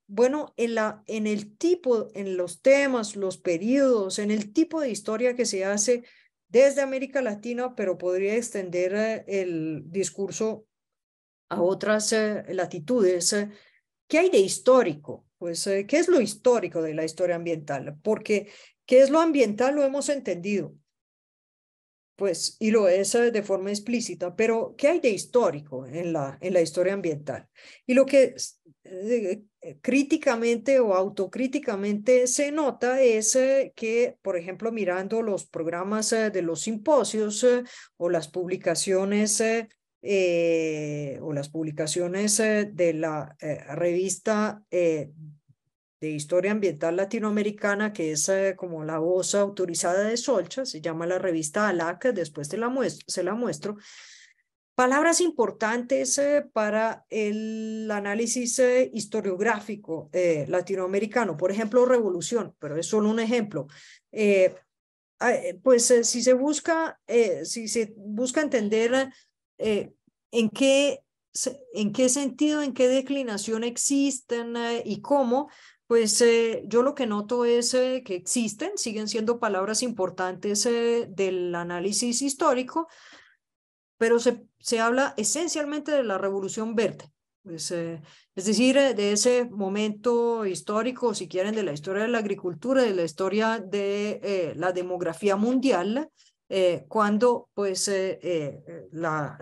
bueno, en el tipo, en los temas, los periodos, en el tipo de historia que se hace desde América Latina, pero podría extender el discurso a otras latitudes. ¿Qué hay de histórico? Pues, ¿qué es lo histórico de la historia ambiental? Porque, ¿qué es lo ambiental? Lo hemos entendido pues, y lo es de forma explícita, pero ¿qué hay de histórico en la historia ambiental? Y lo que críticamente o autocríticamente se nota es que, por ejemplo, mirando los programas de los simposios o las publicaciones de la revista de Historia Ambiental Latinoamericana, que es como la voz autorizada de Solcha, se llama la revista ALAC, después se la muestro. Palabras importantes para el análisis historiográfico latinoamericano, por ejemplo, revolución, pero es solo un ejemplo. Pues si se busca entender en qué sentido, en qué declinación existen y cómo, pues yo lo que noto es que existen, siguen siendo palabras importantes del análisis histórico, pero se habla esencialmente de la Revolución Verde. Pues, es decir, de ese momento histórico, si quieren, de la historia de la agricultura, de la historia de la demografía mundial, cuando pues la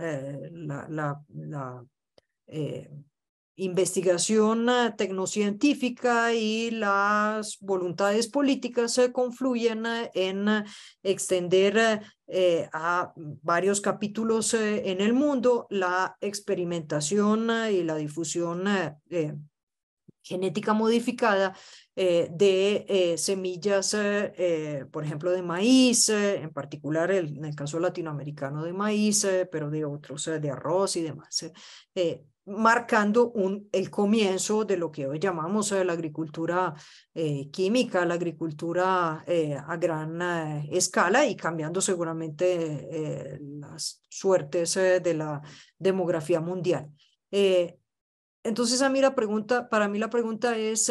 investigación tecnocientífica y las voluntades políticas se confluyen en extender a varios capítulos en el mundo la experimentación y la difusión genética modificada de semillas, por ejemplo, de maíz, en particular en el caso latinoamericano de maíz, pero de otros, de arroz y demás, marcando el comienzo de lo que hoy llamamos la agricultura química, la agricultura a gran escala y cambiando seguramente las suertes de la demografía mundial. Entonces, para mí la pregunta es,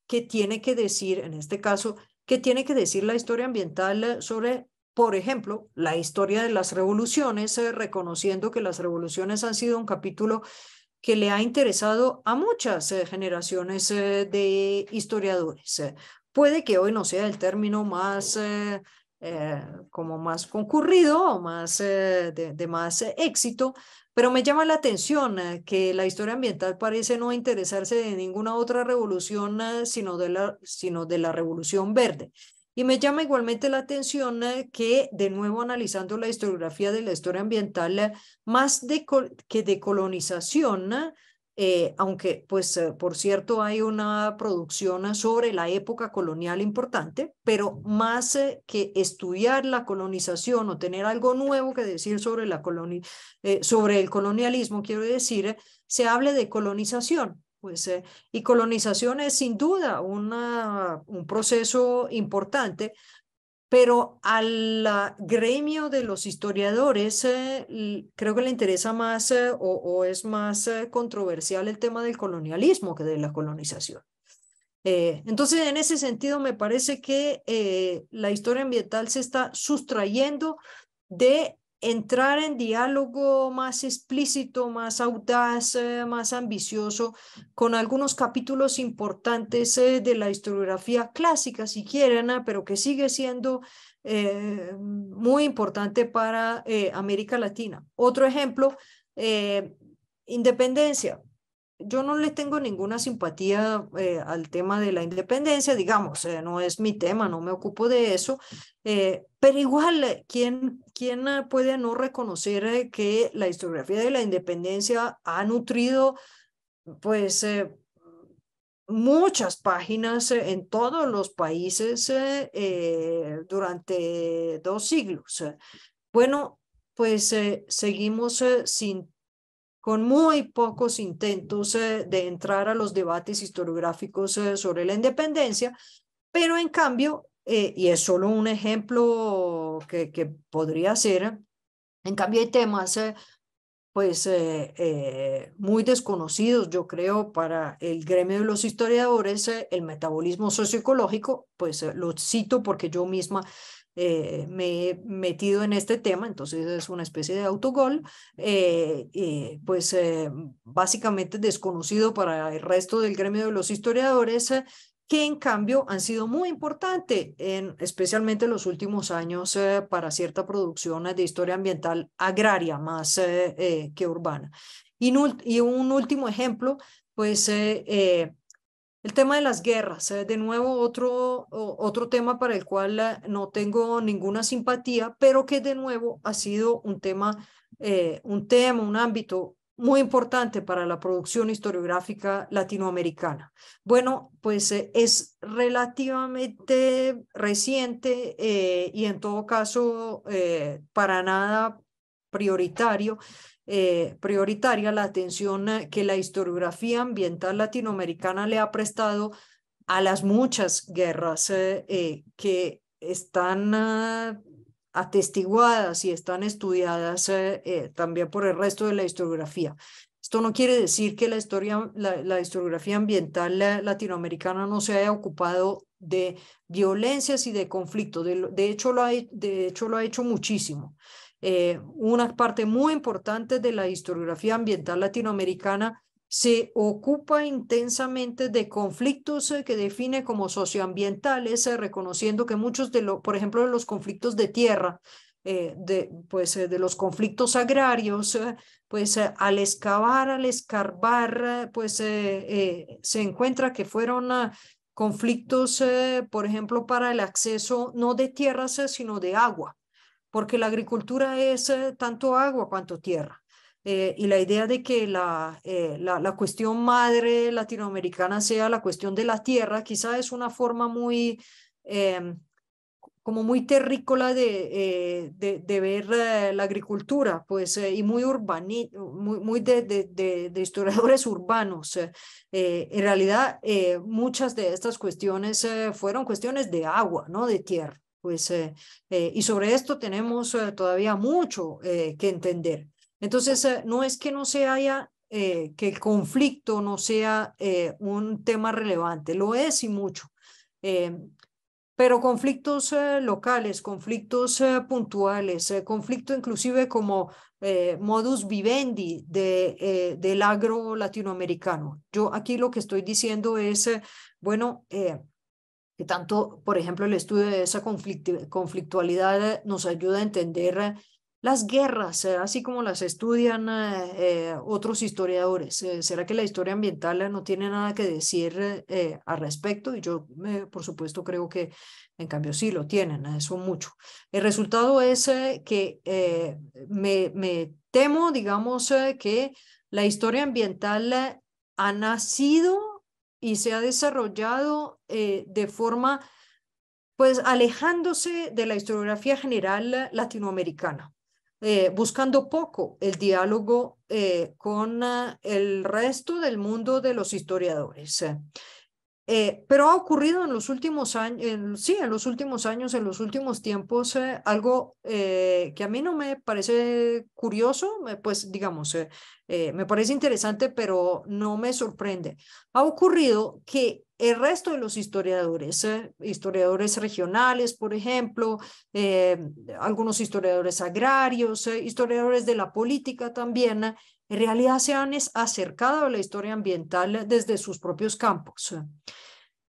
¿qué tiene que decir, en este caso, qué tiene que decir la historia ambiental sobre, por ejemplo, la historia de las revoluciones, reconociendo que las revoluciones han sido un capítulo que le ha interesado a muchas generaciones de historiadores? Puede que hoy no sea el término más como más concurrido o más de más éxito, pero me llama la atención que la historia ambiental parece no interesarse de ninguna otra revolución, sino de la Revolución Verde. Y me llama igualmente la atención que, de nuevo, analizando la historiografía de la historia ambiental, más que de colonización, aunque, pues, por cierto, hay una producción sobre la época colonial importante, pero más que estudiar la colonización o tener algo nuevo que decir sobre sobre el colonialismo, quiero decir, se hable de colonización. Pues, y colonización es sin duda un proceso importante, pero al gremio de los historiadores creo que le interesa más o es más controversial el tema del colonialismo que de la colonización. Entonces, en ese sentido, me parece que la historia ambiental se está sustrayendo de entrar en diálogo más explícito, más audaz, más ambicioso, con algunos capítulos importantes de la historiografía clásica, si quieren, pero que sigue siendo muy importante para América Latina. Otro ejemplo, Independencia. Yo no le tengo ninguna simpatía al tema de la independencia, digamos, no es mi tema, no me ocupo de eso, pero igual, ¿quién puede no reconocer que la historiografía de la independencia ha nutrido, pues, muchas páginas en todos los países durante 2 siglos? Bueno, pues seguimos con muy pocos intentos de entrar a los debates historiográficos sobre la independencia, pero en cambio, y es solo un ejemplo que podría ser, en cambio hay temas pues muy desconocidos, yo creo, para el gremio de los historiadores, el metabolismo socioecológico, pues lo cito porque yo misma me he metido en este tema, entonces es una especie de autogol, pues básicamente desconocido para el resto del gremio de los historiadores, que en cambio han sido muy importantes, especialmente en los últimos años, para cierta producción de historia ambiental agraria más que urbana. Y un último ejemplo, pues el tema de las guerras, de nuevo otro tema para el cual no tengo ninguna simpatía, pero que de nuevo ha sido un ámbito muy importante para la producción historiográfica latinoamericana. Bueno, pues es relativamente reciente y en todo caso para nada prioritario prioritaria la atención que la historiografía ambiental latinoamericana le ha prestado a las muchas guerras que están atestiguadas y están estudiadas también por el resto de la historiografía. Esto no quiere decir que la historiografía ambiental latinoamericana no se haya ocupado de violencias y de conflictos. De hecho, de hecho, lo ha hecho muchísimo. Una parte muy importante de la historiografía ambiental latinoamericana se ocupa intensamente de conflictos que define como socioambientales, reconociendo que muchos por ejemplo, de los conflictos de tierra, de los conflictos agrarios, pues al excavar, al escarbar, pues se encuentra que fueron conflictos, por ejemplo, para el acceso no de tierras, sino de agua, porque la agricultura es tanto agua cuanto tierra. Y la idea de que la cuestión madre latinoamericana sea la cuestión de la tierra, quizá es una forma muy, como muy terrícola de ver la agricultura, pues, y muy muy de historiadores urbanos. En realidad, muchas de estas cuestiones fueron cuestiones de agua, no de tierra. Pues, y sobre esto tenemos todavía mucho que entender. Entonces, no es que no se haya, que el conflicto no sea un tema relevante, lo es y mucho. Eh, pero conflictos locales, conflictos puntuales, conflicto inclusive como modus vivendi del agro latinoamericano. Yo aquí lo que estoy diciendo es, bueno, que tanto, por ejemplo, el estudio de esa conflictualidad nos ayuda a entender las guerras, así como las estudian otros historiadores. ¿Será que la historia ambiental no tiene nada que decir al respecto? Y yo, por supuesto, creo que en cambio sí lo tienen, eso mucho. El resultado es que me temo, digamos, que la historia ambiental ha nacido y se ha desarrollado de forma, pues, alejándose de la historiografía general latinoamericana, buscando poco el diálogo con el resto del mundo de los historiadores. Pero ha ocurrido en los últimos años, sí, en los últimos años, en los últimos tiempos, algo que a mí no me parece curioso, pues digamos, me parece interesante, pero no me sorprende. Ha ocurrido que el resto de los historiadores regionales, por ejemplo, eh, algunos historiadores agrarios, historiadores de la política también, en realidad se han acercado a la historia ambiental desde sus propios campos.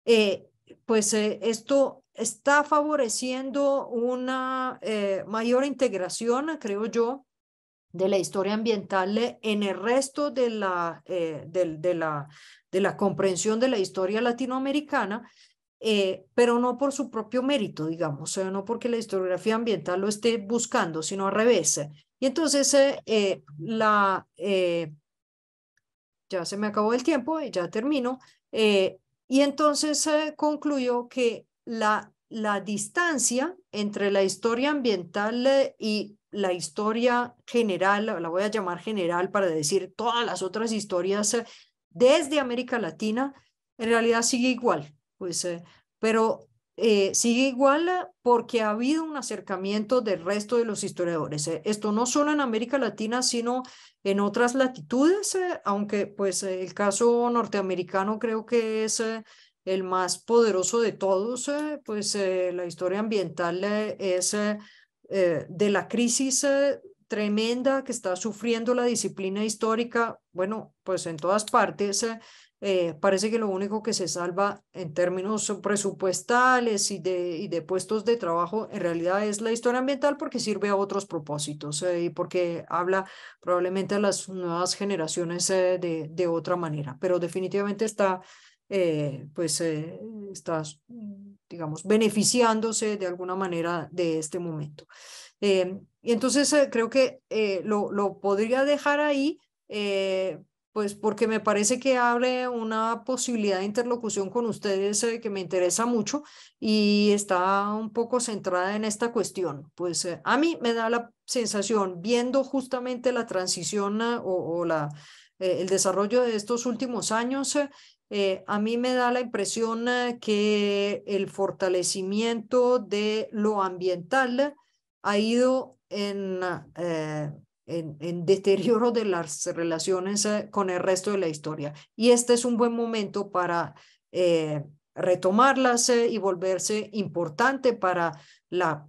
Eh, pues esto está favoreciendo una mayor integración, creo yo, de la historia ambiental en el resto de la comprensión de la historia latinoamericana, pero no por su propio mérito, digamos, no porque la historiografía ambiental lo esté buscando, sino al revés. Y entonces ya se me acabó el tiempo y ya termino. Y entonces concluyo que la distancia entre la historia ambiental y la historia general, la voy a llamar general para decir todas las otras historias desde América Latina, en realidad sigue igual, pues, pero sigue igual porque ha habido un acercamiento del resto de los historiadores. Esto no solo en América Latina, sino en otras latitudes, aunque pues el caso norteamericano creo que es el más poderoso de todos, pues la historia ambiental es de la crisis tremenda que está sufriendo la disciplina histórica, bueno, pues en todas partes. Parece que lo único que se salva en términos presupuestales y de puestos de trabajo en realidad es la historia ambiental porque sirve a otros propósitos y porque habla probablemente a las nuevas generaciones de otra manera, pero definitivamente está, digamos, beneficiándose de alguna manera de este momento. Y entonces creo que lo podría dejar ahí, pues porque me parece que abre una posibilidad de interlocución con ustedes que me interesa mucho y está un poco centrada en esta cuestión. Pues a mí me da la sensación, viendo justamente la transición el desarrollo de estos últimos años, a mí me da la impresión que el fortalecimiento de lo ambiental ha ido en deterioro de las relaciones con el resto de la historia. Y este es un buen momento para retomarlas y volverse importante para la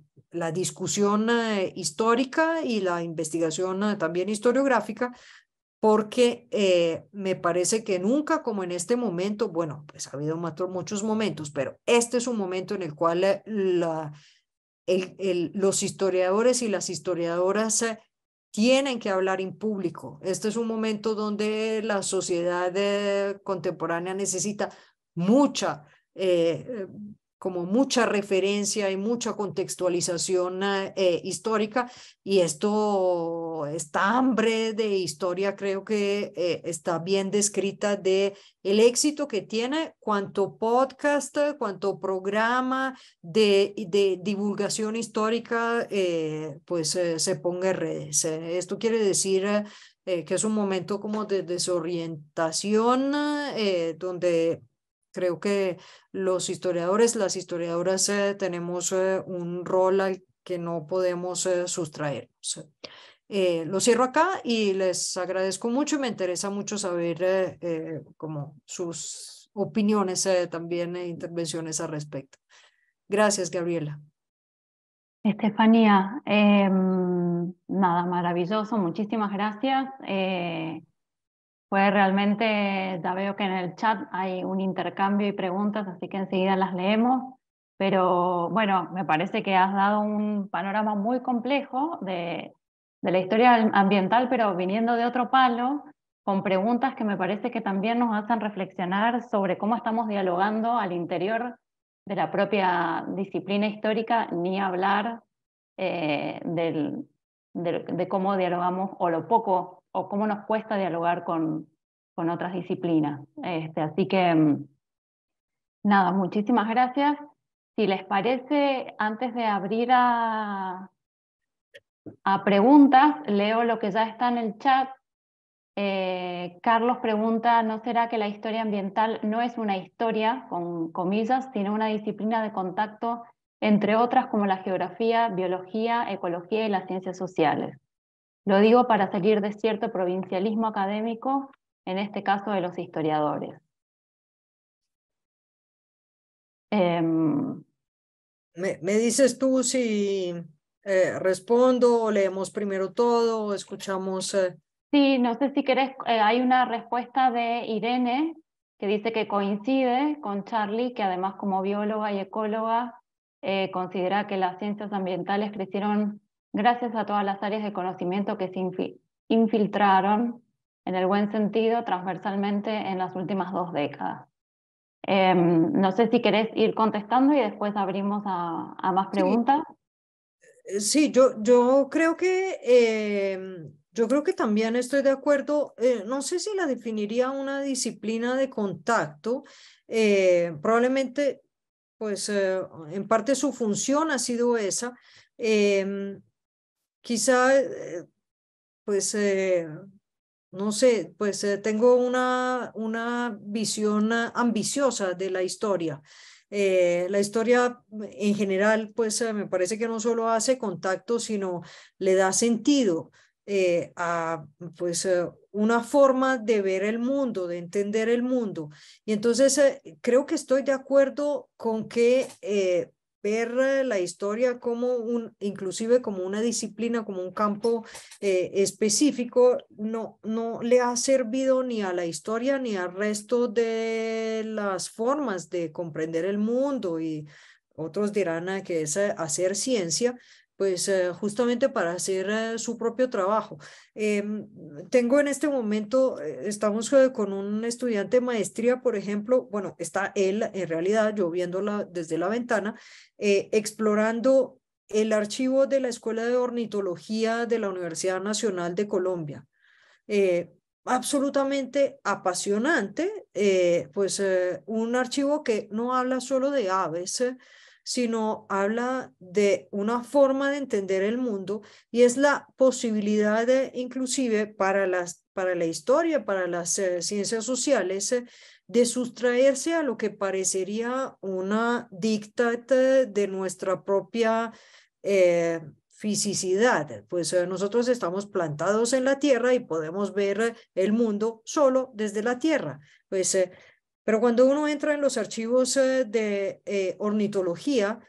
discusión histórica y la investigación también historiográfica, porque me parece que nunca como en este momento, bueno, pues ha habido muchos momentos, pero este es un momento en el cual los historiadores y las historiadoras tienen que hablar en público. Este es un momento donde la sociedad contemporánea necesita mucha, como mucha referencia y mucha contextualización histórica, y esta hambre de historia creo que está bien descrita de el éxito que tiene cuanto podcast, cuanto programa de divulgación histórica se ponga en redes. Esto quiere decir que es un momento como de desorientación donde creo que los historiadores, las historiadoras tenemos un rol al que no podemos sustraernos. Lo cierro acá y les agradezco mucho y me interesa mucho saber como sus opiniones también e intervenciones al respecto. Gracias, Gabriela. Estefanía, nada, maravilloso, muchísimas gracias. Fue realmente, ya veo que en el chat hay un intercambio y preguntas, así que enseguida las leemos. Pero bueno, me parece que has dado un panorama muy complejo de la historia ambiental, pero viniendo de otro palo, con preguntas que me parece que también nos hacen reflexionar sobre cómo estamos dialogando al interior de la propia disciplina histórica, ni hablar de cómo dialogamos o lo poco o cómo nos cuesta dialogar con otras disciplinas. Así que, nada, muchísimas gracias. Si les parece, antes de abrir a preguntas, leo lo que ya está en el chat. Carlos pregunta, ¿no será que la historia ambiental no es una historia, con comillas, sino una disciplina de contacto entre otras como la geografía, biología, ecología y las ciencias sociales? Lo digo para salir de cierto provincialismo académico, en este caso de los historiadores. Me dices tú si respondo o leemos primero todo o escuchamos. Sí, no sé si querés, hay una respuesta de Irene que dice que coincide con Charlie, que además como bióloga y ecóloga considera que las ciencias ambientales crecieron gracias a todas las áreas de conocimiento que se infiltraron, en el buen sentido, transversalmente en las últimas 2 décadas. No sé si querés ir contestando y después abrimos a más Sí, preguntas. sí, yo creo que también estoy de acuerdo. No sé si la definiría una disciplina de contacto. Probablemente, pues, en parte su función ha sido esa. Em, Quizá, pues, no sé, pues tengo una visión ambiciosa de la historia. La historia en general, pues me parece que no solo hace contacto, sino le da sentido a pues una forma de ver el mundo, de entender el mundo. Y entonces creo que estoy de acuerdo con que ver la historia como inclusive como una disciplina, como un campo específico, no le ha servido ni a la historia ni al resto de las formas de comprender el mundo, y otros dirán que es hacer ciencia, pues justamente para hacer su propio trabajo. Tengo en este momento, estamos con un estudiante de maestría, por ejemplo, bueno, está él en realidad, yo viéndola desde la ventana, explorando el archivo de la Escuela de Ornitología de la Universidad Nacional de Colombia. Eh, Absolutamente apasionante, pues un archivo que no habla solo de aves, sino habla de una forma de entender el mundo, y es la posibilidad de, inclusive para la historia, para las ciencias sociales, de sustraerse a lo que parecería una dictat de nuestra propia fisicidad. Pues nosotros estamos plantados en la Tierra y podemos ver el mundo solo desde la Tierra. Pues, pero cuando uno entra en los archivos de ornitología,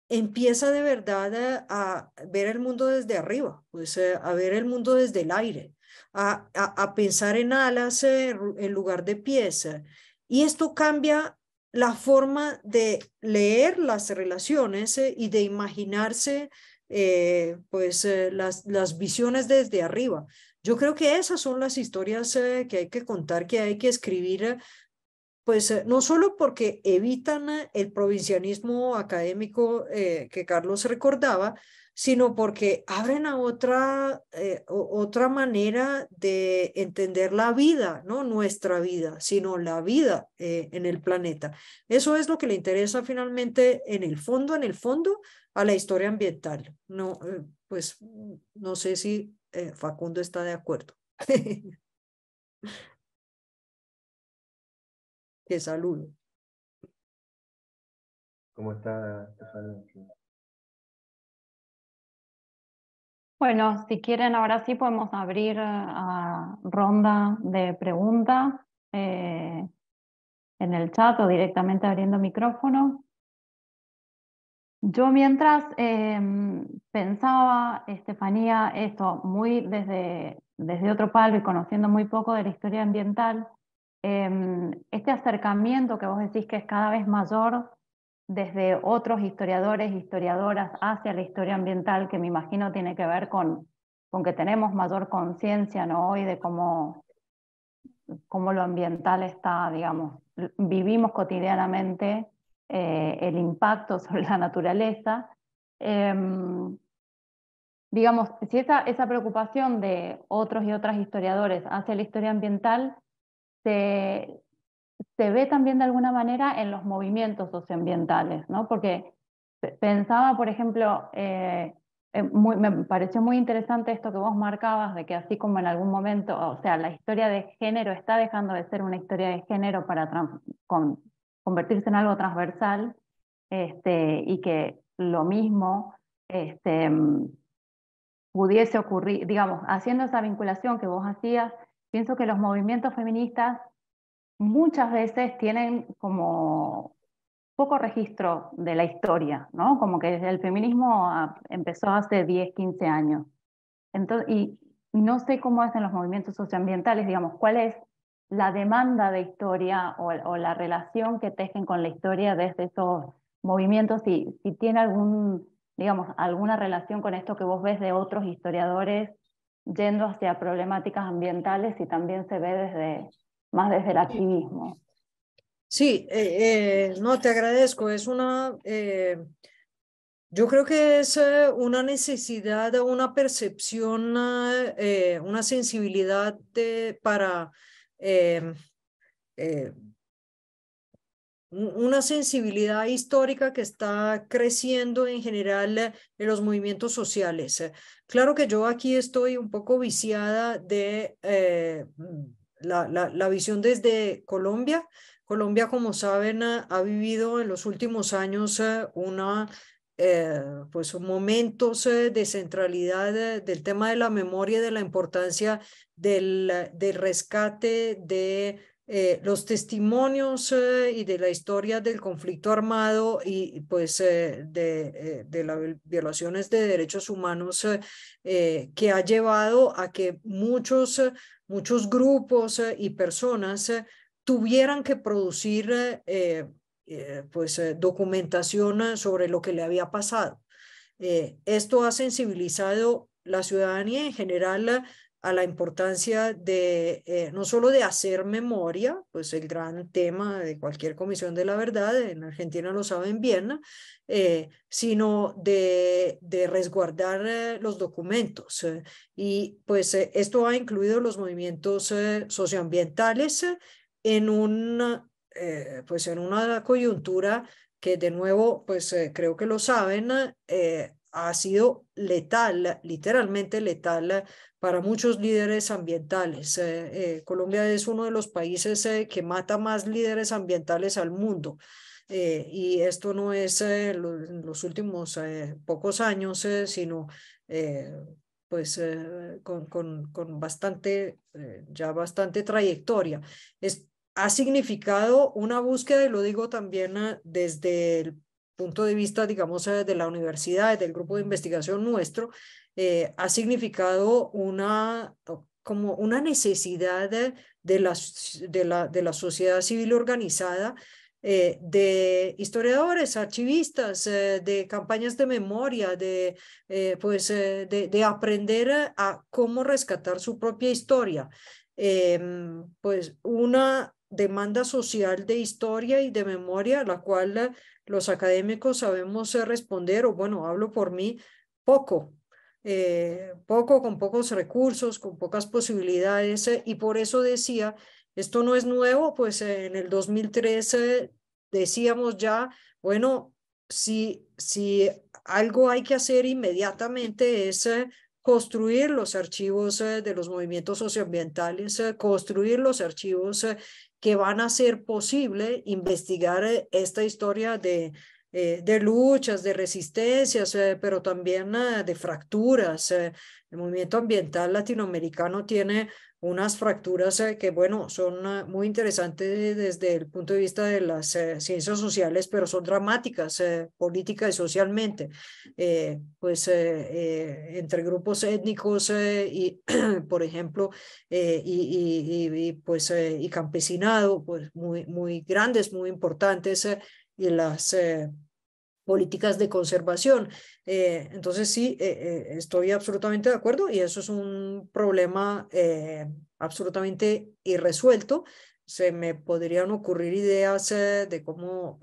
empieza de verdad a ver el mundo desde arriba, pues a ver el mundo desde el aire, a pensar en alas en lugar de pies. Y esto cambia la forma de leer las relaciones y de imaginarse pues las visiones desde arriba. Yo creo que esas son las historias que hay que contar, que hay que escribir, pues no solo porque evitan el provincianismo académico que Carlos recordaba, sino porque abren a otra manera de entender la vida, no nuestra vida, sino la vida en el planeta. Eso es lo que le interesa finalmente en el fondo, a la historia ambiental. No, pues no sé si Facundo está de acuerdo. Que saludo. ¿Cómo está, Estefania? Bueno, si quieren, ahora sí podemos abrir a ronda de preguntas en el chat o directamente abriendo micrófono. Yo mientras pensaba, Estefanía, esto muy desde otro palo y conociendo muy poco de la historia ambiental, este acercamiento que vos decís que es cada vez mayor desde otros historiadores, historiadoras hacia la historia ambiental, que me imagino tiene que ver con que tenemos mayor conciencia, ¿no? Hoy de cómo lo ambiental está, digamos, vivimos cotidianamente el impacto sobre la naturaleza. Digamos, si esa preocupación de otros y otras historiadores hacia la historia ambiental se ve también de alguna manera en los movimientos socioambientales, ¿no? Porque pensaba, por ejemplo, me pareció muy interesante esto que vos marcabas, de que así como en algún momento, o sea, la historia de género está dejando de ser una historia de género para convertirse en algo transversal, y que lo mismo pudiese ocurrir, digamos, haciendo esa vinculación que vos hacías, pienso que los movimientos feministas muchas veces tienen como poco registro de la historia, ¿no? Como que el feminismo empezó hace 10, 15 años. Entonces, y no sé cómo es en los movimientos socioambientales, digamos, cuál es la demanda de historia o la relación que tejen con la historia desde esos movimientos, si tiene digamos, alguna relación con esto que vos ves de otros historiadores yendo hacia problemáticas ambientales y también se ve más desde el activismo. Sí, no, te agradezco. Yo creo que es una necesidad, una percepción, una sensibilidad para eh, eh, una sensibilidad histórica que está creciendo en general en los movimientos sociales. Claro que yo aquí estoy un poco viciada de la visión desde Colombia. Colombia, como saben, ha vivido en los últimos años pues momentos de centralidad del tema de la memoria y de la importancia del rescate de los testimonios y de la historia del conflicto armado y pues de las violaciones de derechos humanos que ha llevado a que muchos grupos y personas tuvieran que producir documentación sobre lo que le había pasado. Esto ha sensibilizado la ciudadanía en general a la importancia de no solo de hacer memoria, pues el gran tema de cualquier comisión de la verdad, en Argentina lo saben bien, sino de resguardar los documentos. Y pues esto ha incluido los movimientos socioambientales pues en una coyuntura que de nuevo, pues creo que lo saben, ha sido letal, literalmente letal para muchos líderes ambientales. Colombia es uno de los países que mata más líderes ambientales al mundo. Y esto no es en los últimos pocos años, sino pues con bastante, ya bastante trayectoria. Ha significado una búsqueda, y lo digo también desde el punto de vista, digamos, de la universidad, del grupo de investigación nuestro, ha significado como una necesidad de la sociedad civil organizada, de historiadores, archivistas, de campañas de memoria, de aprender a cómo rescatar su propia historia. Pues una demanda social de historia y de memoria, a la cual los académicos sabemos responder, o bueno, hablo por mí, poco. Poco, con pocos recursos, con pocas posibilidades, y por eso decía, esto no es nuevo, pues en el 2013 decíamos ya, bueno, si algo hay que hacer inmediatamente es construir los archivos de los movimientos socioambientales, construir los archivos que van a hacer posible investigar esta historia de luchas, de resistencias, pero también de fracturas. El movimiento ambiental latinoamericano tiene unas fracturas que, bueno, son muy interesantes desde el punto de vista de las ciencias sociales, pero son dramáticas política y socialmente. Entre grupos étnicos y, por ejemplo, y campesinado, pues muy grandes, muy importantes, y las políticas de conservación. Entonces sí, estoy absolutamente de acuerdo y eso es un problema absolutamente irresuelto. Se me podrían ocurrir ideas de cómo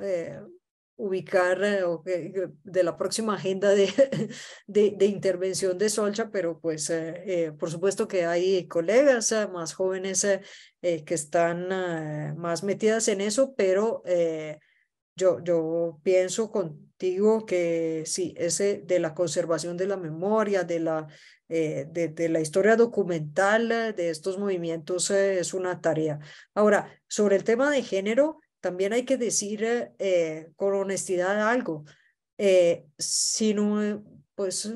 ubicar de la próxima agenda de intervención de Solcha, pero pues por supuesto que hay colegas más jóvenes que están más metidas en eso, pero yo pienso contigo que sí, ese de la conservación de la memoria, de la historia documental de estos movimientos es una tarea. Ahora, sobre el tema de género, también hay que decir con honestidad algo. Sino, pues,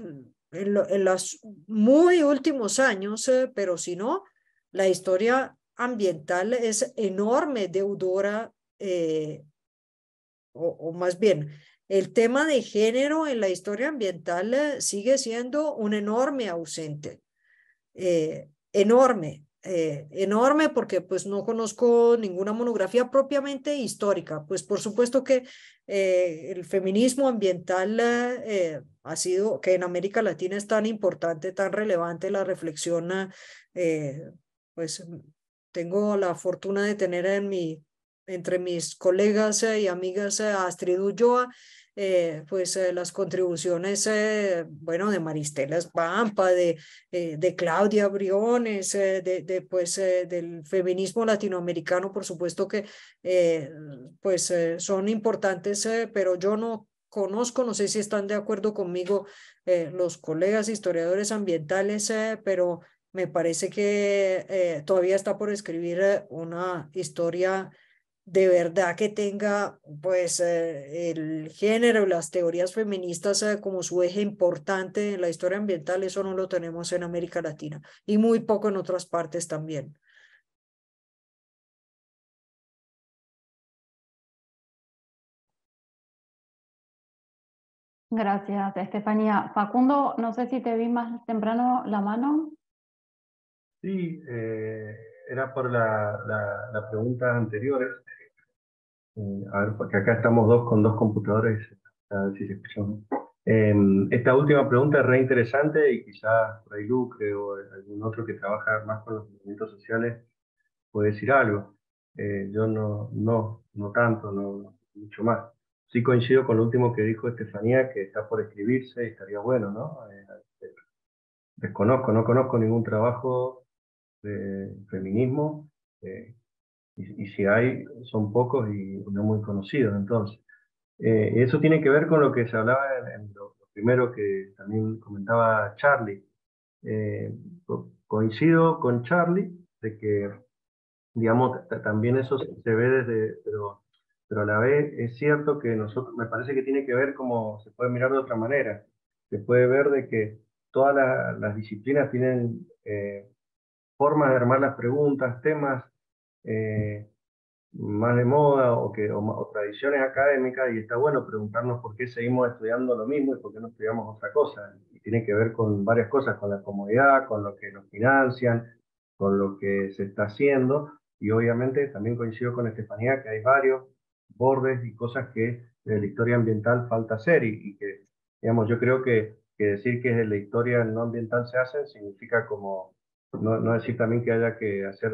en los muy últimos años, pero si no, la historia ambiental es enorme, deudora o más bien, el tema de género en la historia ambiental sigue siendo un enorme ausente, enorme. enorme porque pues no conozco ninguna monografía propiamente histórica. Pues por supuesto que el feminismo ambiental ha sido, que en América Latina es tan importante, tan relevante la reflexión, pues tengo la fortuna de tener entre mis colegas y amigas a Astrid Ulloa, pues las contribuciones, bueno, de Maristela Esbampa, de Claudia Briones, pues, del feminismo latinoamericano, por supuesto que pues son importantes, pero yo no conozco, no sé si están de acuerdo conmigo los colegas historiadores ambientales, pero me parece que todavía está por escribir una historia de verdad que tenga pues el género y las teorías feministas como su eje importante en la historia ambiental. Eso no lo tenemos en América Latina y muy poco en otras partes también. Gracias, Estefanía. Facundo, no sé si te vi más temprano la mano. Sí, era por la pregunta anteriores. A ver, porque acá estamos dos con dos computadores, a ver si se escucha, ¿no? Esta última pregunta es re interesante y quizás por ahí Lucre o algún otro que trabaja más con los movimientos sociales puede decir algo. Yo no tanto, no mucho más. Sí coincido con lo último que dijo Estefanía, que está por escribirse y estaría bueno, ¿no? No conozco ningún trabajo de feminismo, y si hay, son pocos y no muy conocidos. Entonces, eso tiene que ver con lo que se hablaba en lo primero que también comentaba Charlie. Coincido con Charlie de que, digamos, también eso se ve desde, pero a la vez es cierto que nosotros, me parece que tiene que ver como se puede mirar de otra manera. Se puede ver de que todas las disciplinas tienen formas de armar las preguntas, temas más de moda o tradiciones académicas, y está bueno preguntarnos por qué seguimos estudiando lo mismo y por qué no estudiamos otra cosa. Y tiene que ver con varias cosas, con la comodidad, con lo que nos financian, con lo que se está haciendo, y obviamente también coincido con Estefanía que hay varios bordes y cosas que de la historia ambiental falta hacer, y que, digamos, yo creo que decir que de la historia no ambiental se hacen significa como no decir también que haya que hacer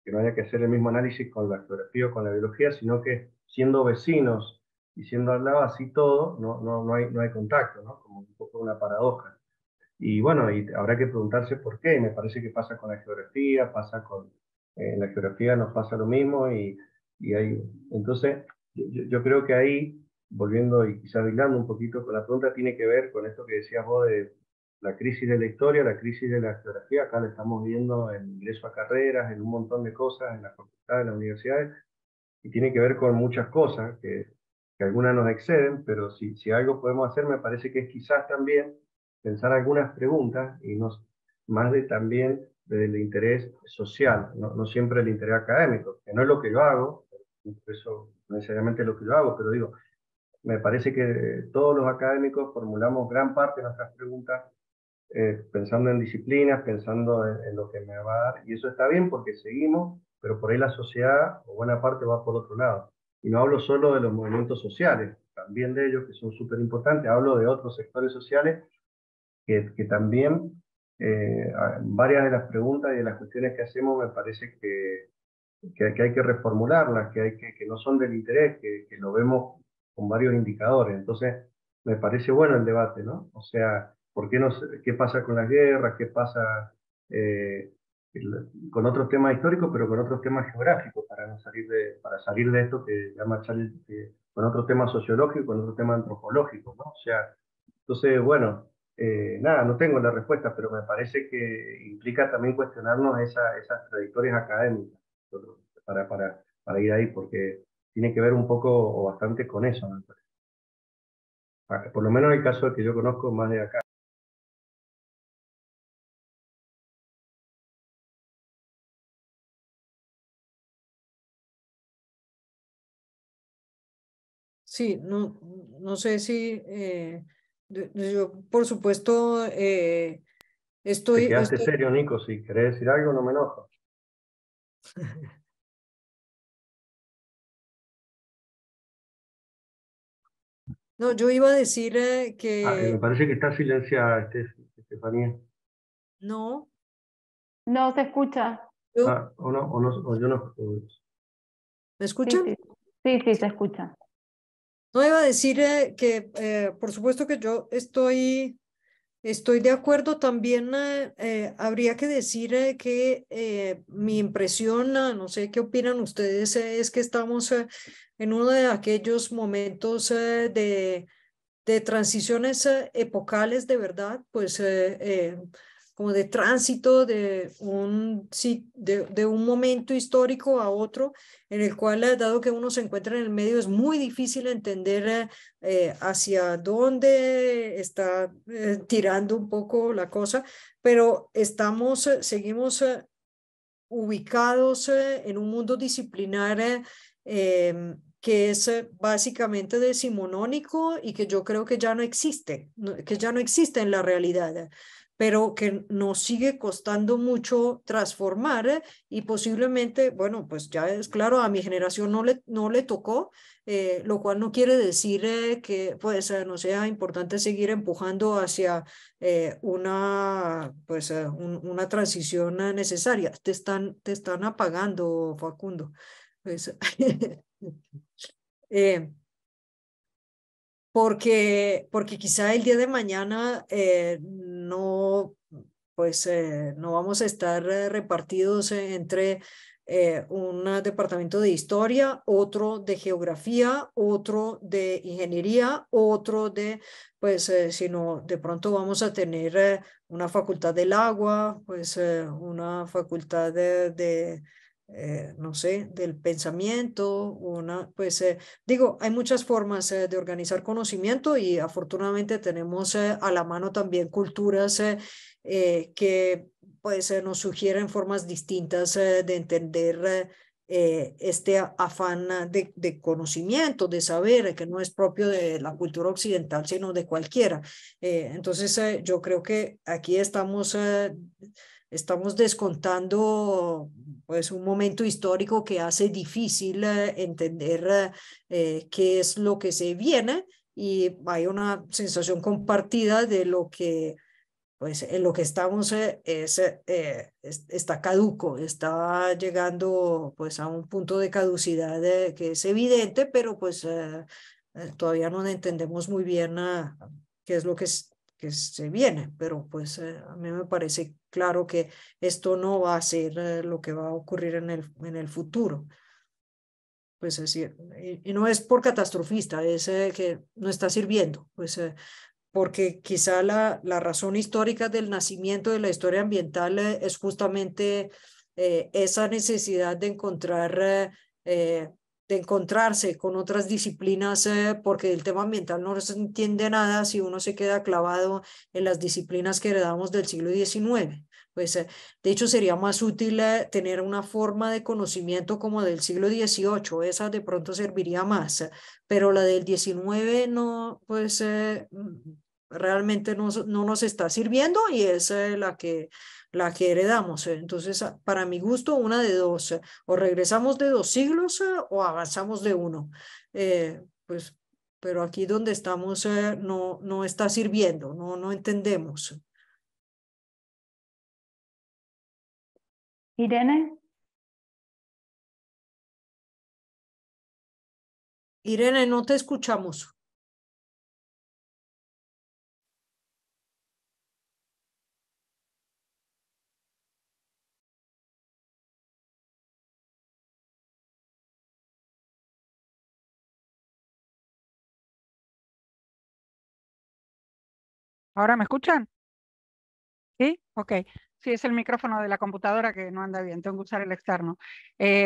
que no haya que hacer el mismo análisis con la geografía o con la biología, sino que siendo vecinos y siendo al lado así todo, no hay contacto, ¿no? Como un poco una paradoja. Y bueno, y habrá que preguntarse por qué, y me parece que pasa con la geografía, en la geografía nos pasa lo mismo, y hay, entonces yo creo que ahí, volviendo y quizás hilando un poquito con la pregunta, tiene que ver con esto que decías vos de la crisis de la historia, la crisis de la geografía. Acá la estamos viendo en ingreso a carreras, en un montón de cosas, en la facultad, en las universidades, y tiene que ver con muchas cosas que algunas nos exceden, pero si algo podemos hacer, me parece que es quizás también pensar algunas preguntas, y no, más de también del interés social, no siempre el interés académico, que no es lo que yo hago, eso no necesariamente es lo que yo hago, pero digo, me parece que todos los académicos formulamos gran parte de nuestras preguntas pensando en disciplinas, pensando en lo que me va a dar, y eso está bien porque seguimos, pero por ahí la sociedad, o buena parte, va por otro lado. Y no hablo solo de los movimientos sociales, también de ellos, que son súper importantes, hablo de otros sectores sociales que también varias de las preguntas y de las cuestiones que hacemos me parece que hay que reformularlas, que no son del interés, que lo vemos con varios indicadores. Entonces, me parece bueno el debate, ¿no? O sea, ¿por qué no, qué pasa con las guerras? ¿Qué pasa eh, con otros temas históricos, pero con otros temas geográficos, para no para salir de esto que llama Charles, con otros temas sociológicos, con otros temas antropológicos, ¿no? O sea, entonces, bueno, nada, no tengo la respuesta, pero me parece que implica también cuestionarnos esas trayectorias académicas para ir ahí, porque tiene que ver un poco o bastante con eso, ¿no? Por lo menos el caso que yo conozco más de acá. Sí, no sé si yo, por supuesto, Te estoy, quedaste serio, Nico, si querés decir algo no me enojo. No, yo iba a decir Me que parece que está silenciada, Estefanía. no, No se escucha. yo, O yo no. ¿me Sí, escuchan? sí, sí, sí, se escucha. No, iba a decir que por supuesto que yo estoy de acuerdo. También habría que decir que mi impresión, no sé qué opinan ustedes, es que estamos en uno de aquellos momentos de transiciones epocales de verdad, pues como de tránsito sí, de un momento histórico a otro, en el cual, dado que uno se encuentra en el medio, es muy difícil entender hacia dónde está tirando un poco la cosa, pero seguimos ubicados en un mundo disciplinar que es básicamente decimonónico y que yo creo que ya no existe, que ya no existe en la realidad, pero que nos sigue costando mucho transformar y posiblemente, bueno, pues ya es claro, a mi generación no le tocó, lo cual no quiere decir que pues no sea importante seguir empujando hacia una transición necesaria. Te están apagando, Facundo. Pues, eh, porque quizá el día de mañana no, pues no vamos a estar repartidos entre un departamento de historia, otro de geografía, otro de ingeniería, otro de, pues, sino de pronto vamos a tener una facultad del agua, pues una facultad no sé, del pensamiento, pues digo, hay muchas formas de organizar conocimiento y afortunadamente tenemos a la mano también culturas que pues nos sugieren formas distintas de entender este afán de conocimiento, de saber, que no es propio de la cultura occidental, sino de cualquiera. Entonces, yo creo que aquí estamos descontando pues un momento histórico que hace difícil entender qué es lo que se viene y hay una sensación compartida de lo que pues en lo que estamos está caduco, está llegando pues a un punto de caducidad que es evidente, pero pues todavía no entendemos muy bien qué es lo que se viene, pero pues a mí me parece claro que esto no va a ser lo que va a ocurrir en el futuro. Pues es decir, y no es por catastrofista, es que no está sirviendo, pues porque quizá la razón histórica del nacimiento de la historia ambiental es justamente esa necesidad de encontrarse con otras disciplinas, porque el tema ambiental no se entiende nada si uno se queda clavado en las disciplinas que heredamos del siglo XIX. Pues, de hecho, sería más útil tener una forma de conocimiento como del siglo XVIII, esa de pronto serviría más, pero la del XIX no, pues realmente no nos está sirviendo y es la que heredamos. Entonces, para mi gusto, una de dos, o regresamos de 2 siglos o avanzamos de uno. Pues, pero aquí donde estamos no está sirviendo, no entendemos. Irene, Irene, no te escuchamos. ¿Ahora me escuchan? ¿Sí? Ok. Sí, es el micrófono de la computadora que no anda bien, tengo que usar el externo.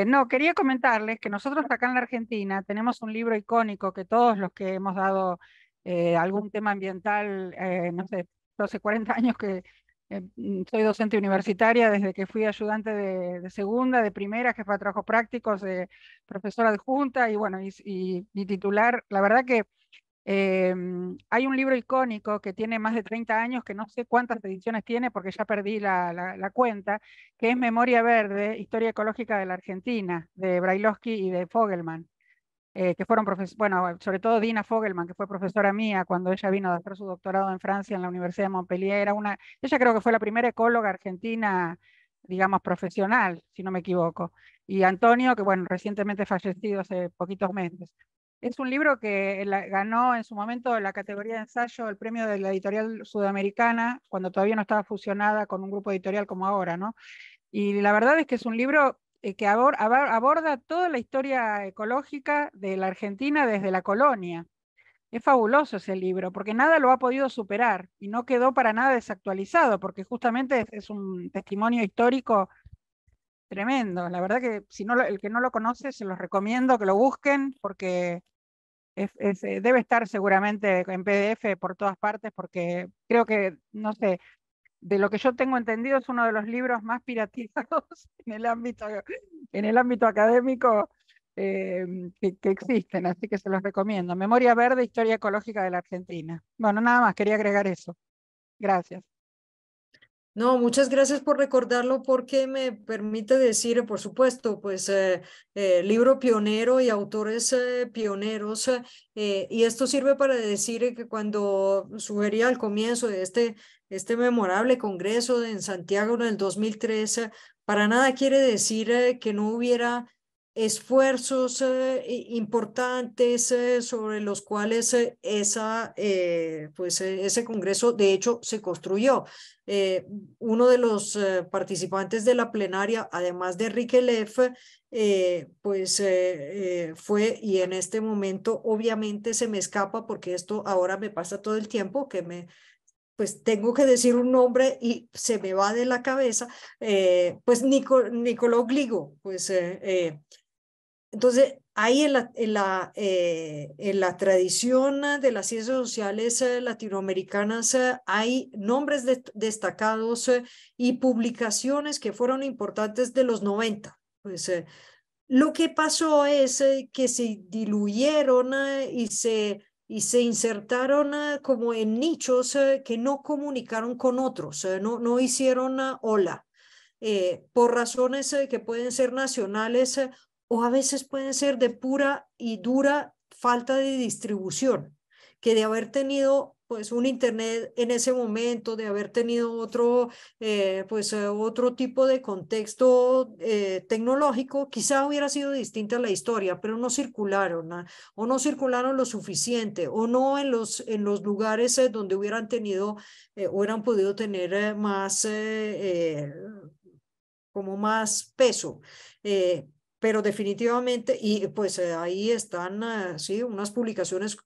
No, quería comentarles que nosotros acá en la Argentina tenemos un libro icónico que todos los que hemos dado algún tema ambiental, no sé, 12, 40 años que soy docente universitaria, desde que fui ayudante de segunda, de primera, jefa de trabajos prácticos, profesora adjunta y bueno, y titular. La verdad que Hay un libro icónico que tiene más de 30 años, que no sé cuántas ediciones tiene porque ya perdí la cuenta, que es Memoria Verde, Historia Ecológica de la Argentina, de Brailovsky y de Fogelman, que fueron profesores, bueno, sobre todo Dina Fogelman, que fue profesora mía cuando ella vino a hacer su doctorado en Francia en la Universidad de Montpellier. Ella creo que fue la primera ecóloga argentina, digamos, profesional, si no me equivoco. Y Antonio, que bueno, recientemente fallecido hace poquitos meses. Es un libro que ganó en su momento la categoría de ensayo el premio de la editorial sudamericana, cuando todavía no estaba fusionada con un grupo editorial como ahora, ¿no? Y la verdad es que es un libro que aborda toda la historia ecológica de la Argentina desde la colonia. Es fabuloso ese libro, porque nada lo ha podido superar y no quedó para nada desactualizado, porque justamente es un testimonio histórico tremendo. La verdad que si no el que no lo conoce, se los recomiendo que lo busquen, porque debe estar seguramente en PDF por todas partes, porque creo que, no sé, de lo que yo tengo entendido, es uno de los libros más pirateados en el ámbito académico que existen, así que se los recomiendo. Memoria Verde, Historia Ecológica de la Argentina. Bueno, nada más, quería agregar eso. Gracias. No, muchas gracias por recordarlo porque me permite decir, por supuesto, pues libro pionero y autores pioneros. Y esto sirve para decir que cuando sugería al comienzo de este memorable congreso en Santiago en el 2013, para nada quiere decir que no hubiera esfuerzos importantes sobre los cuales ese congreso de hecho se construyó. Uno de los participantes de la plenaria, además de Enrique Leff, fue, y en este momento obviamente se me escapa porque esto ahora me pasa todo el tiempo, pues tengo que decir un nombre y se me va de la cabeza, pues Nicolò Gligo, entonces, ahí en la tradición de las ciencias sociales latinoamericanas hay nombres destacados y publicaciones que fueron importantes de los 90. Lo que pasó es que se diluyeron y se insertaron como en nichos que no comunicaron con otros, no hicieron ola. Por razones que pueden ser nacionales o a veces pueden ser de pura y dura falta de distribución, que de haber tenido pues un internet en ese momento, de haber tenido otro tipo de contexto tecnológico, quizá hubiera sido distinta la historia, pero no circularon, o no circularon lo suficiente, o no en los lugares donde hubieran podido tener como más peso. Pero definitivamente, y pues ahí están, sí, unas publicaciones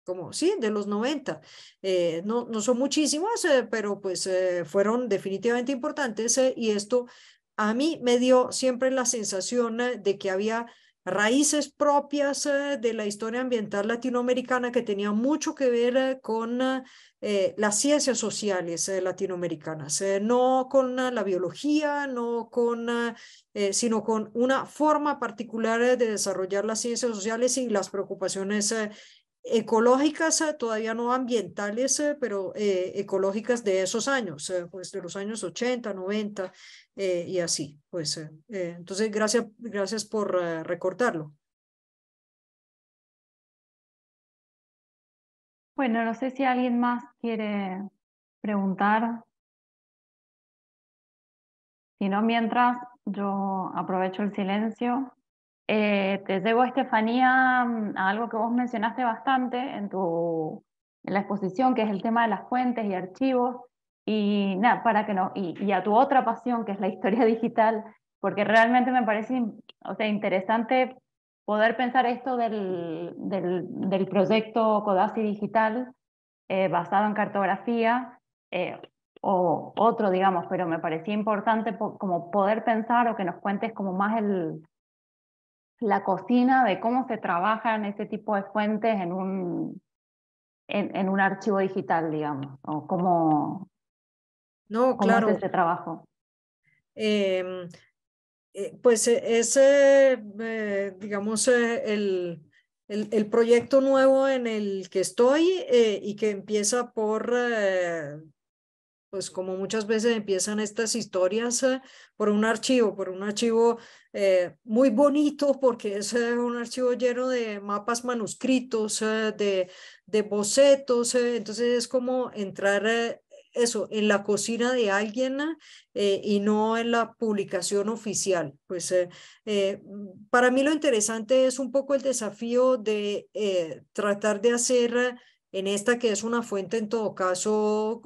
como, sí, de los 90. No son muchísimas, pero pues fueron definitivamente importantes y esto a mí me dio siempre la sensación de que había raíces propias de la historia ambiental latinoamericana que tenían mucho que ver con las ciencias sociales latinoamericanas, no con la biología, no con, sino con una forma particular de desarrollar las ciencias sociales y las preocupaciones ecológicas, todavía no ambientales, pero ecológicas de esos años, pues de los años 80, 90 y así. Entonces, gracias por recordarlo. Bueno, no sé si alguien más quiere preguntar. Si no, mientras yo aprovecho el silencio. Te llevo, Estefanía, a algo que vos mencionaste bastante en la exposición, que es el tema de las fuentes y archivos, y nada, para que no, y a tu otra pasión, que es la historia digital, porque realmente me parece, o sea, interesante poder pensar esto del proyecto Codazzi Digital, basado en cartografía, o otro, digamos, pero me parecía importante como poder pensar o que nos cuentes como más la cocina de cómo se trabajan ese tipo de fuentes en un archivo digital, digamos, o No, cómo es claro. ese trabajo. Pues digamos, el proyecto nuevo en el que estoy y que empieza por, pues como muchas veces empiezan estas historias, por un archivo muy bonito, porque es un archivo lleno de mapas manuscritos, de bocetos, entonces es como entrar eso, en la cocina de alguien y no en la publicación oficial. Pues para mí lo interesante es un poco el desafío de tratar de hacer en esta que es una fuente en todo caso,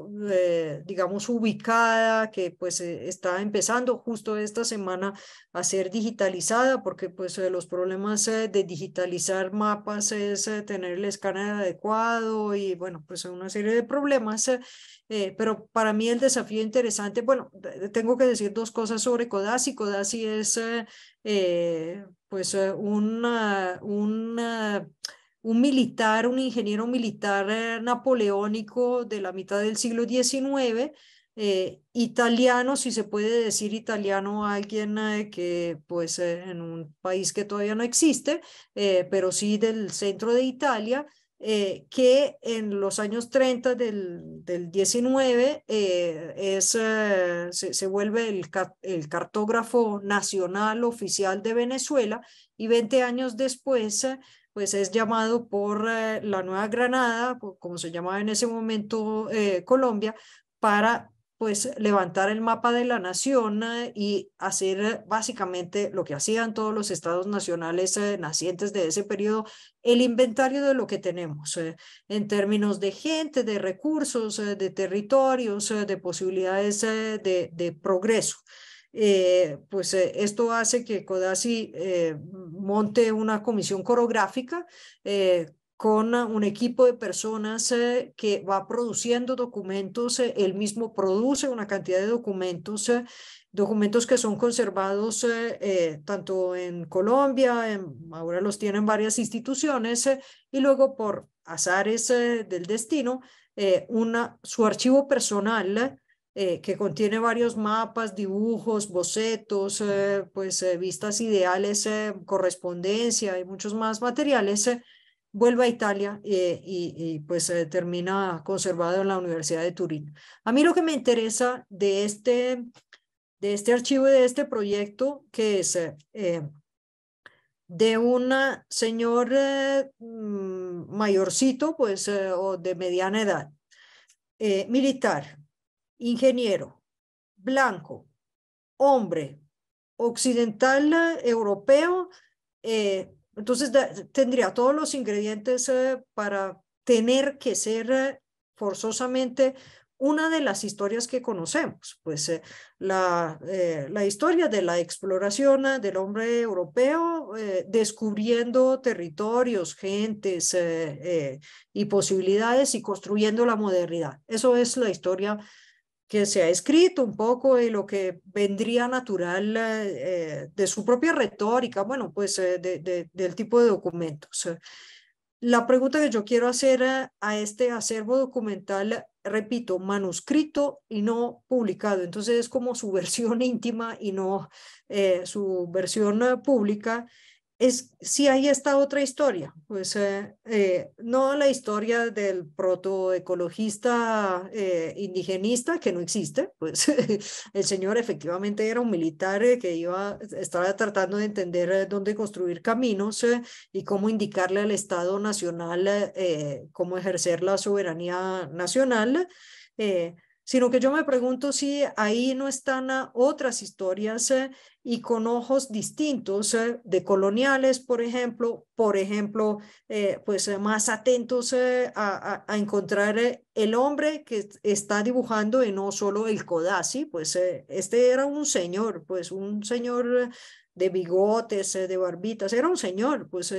digamos, ubicada, que pues está empezando justo esta semana a ser digitalizada, porque pues los problemas de digitalizar mapas es tener el escáner adecuado y bueno, pues una serie de problemas. Pero para mí el desafío interesante, bueno, tengo que decir dos cosas sobre Codazzi. Codazzi es pues un militar, un ingeniero militar napoleónico de la mitad del siglo XIX, italiano, si se puede decir italiano a alguien que pues en un país que todavía no existe, pero sí del centro de Italia, que en los años 30 del 19 se vuelve el cartógrafo nacional oficial de Venezuela y 20 años después pues es llamado por la Nueva Granada, como se llamaba en ese momento Colombia, para pues levantar el mapa de la nación y hacer básicamente lo que hacían todos los estados nacionales nacientes de ese periodo, el inventario de lo que tenemos en términos de gente, de recursos, de territorios, de posibilidades de progreso. Pues esto hace que Codazzi monte una comisión corográfica con un equipo de personas que va produciendo documentos, él mismo produce una cantidad de documentos, documentos que son conservados tanto en Colombia, ahora los tienen varias instituciones, y luego por azares del destino, su archivo personal que contiene varios mapas, dibujos, bocetos, pues vistas ideales, correspondencia y muchos más materiales, vuelve a Italia pues termina conservado en la Universidad de Turín. A mí lo que me interesa de este archivo y de este proyecto, que es de un señor mayorcito, pues, o de mediana edad, militar, ingeniero, blanco, hombre, occidental, europeo, entonces tendría todos los ingredientes para tener que ser forzosamente una de las historias que conocemos, pues la historia de la exploración del hombre europeo, descubriendo territorios, gentes y posibilidades y construyendo la modernidad. Eso es la historia que se ha escrito un poco y lo que vendría natural de su propia retórica, bueno, pues del tipo de documentos. La pregunta que yo quiero hacer a este acervo documental, repito, manuscrito y no publicado, entonces es como su versión íntima y no su versión pública, es si hay esta otra historia, pues no la historia del protoecologista indigenista, que no existe, pues el señor efectivamente era un militar que estaba tratando de entender dónde construir caminos y cómo indicarle al Estado Nacional cómo ejercer la soberanía nacional, sino que yo me pregunto si ahí no están otras historias y con ojos distintos de coloniales, por ejemplo, pues más atentos a encontrar el hombre que está dibujando y no solo el Codazzi, pues este era un señor, pues un señor de bigotes, de barbitas, era un señor, pues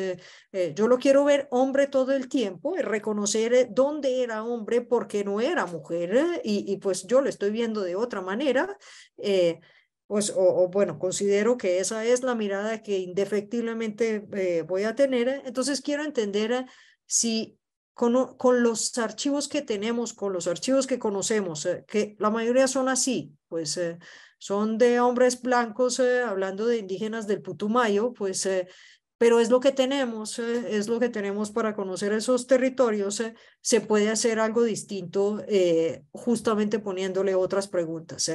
yo lo quiero ver hombre todo el tiempo, y reconocer dónde era hombre porque no era mujer, y pues yo lo estoy viendo de otra manera, pues, bueno, considero que esa es la mirada que indefectiblemente voy a tener, entonces quiero entender si con los archivos que tenemos, con los archivos que conocemos, que la mayoría son así, pues son de hombres blancos, hablando de indígenas del Putumayo, pues pero es lo que tenemos para conocer esos territorios. Se puede hacer algo distinto justamente poniéndole otras preguntas.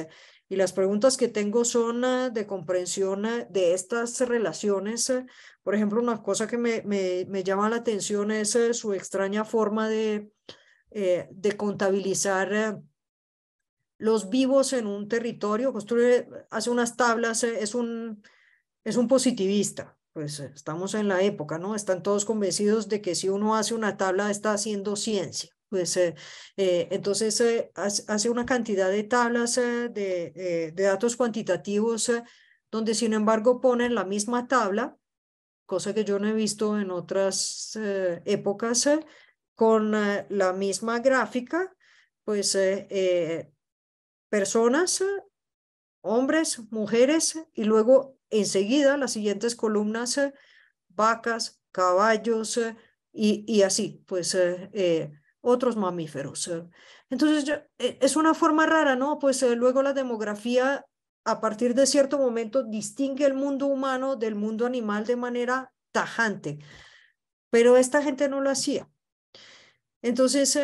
Y las preguntas que tengo son de comprensión de estas relaciones. Por ejemplo, una cosa que me llama la atención es su extraña forma de contabilizar los vivos en un territorio. Hace unas tablas, es un positivista. Pues estamos en la época, ¿no? Están todos convencidos de que si uno hace una tabla está haciendo ciencia. Pues entonces hace una cantidad de tablas de datos cuantitativos donde sin embargo ponen la misma tabla, cosa que yo no he visto en otras épocas, con la misma gráfica, pues personas, hombres, mujeres, y luego enseguida las siguientes columnas, vacas, caballos y así, pues otros mamíferos. Entonces es una forma rara, ¿no? Pues luego la demografía a partir de cierto momento distingue el mundo humano del mundo animal de manera tajante, pero esta gente no lo hacía. Entonces,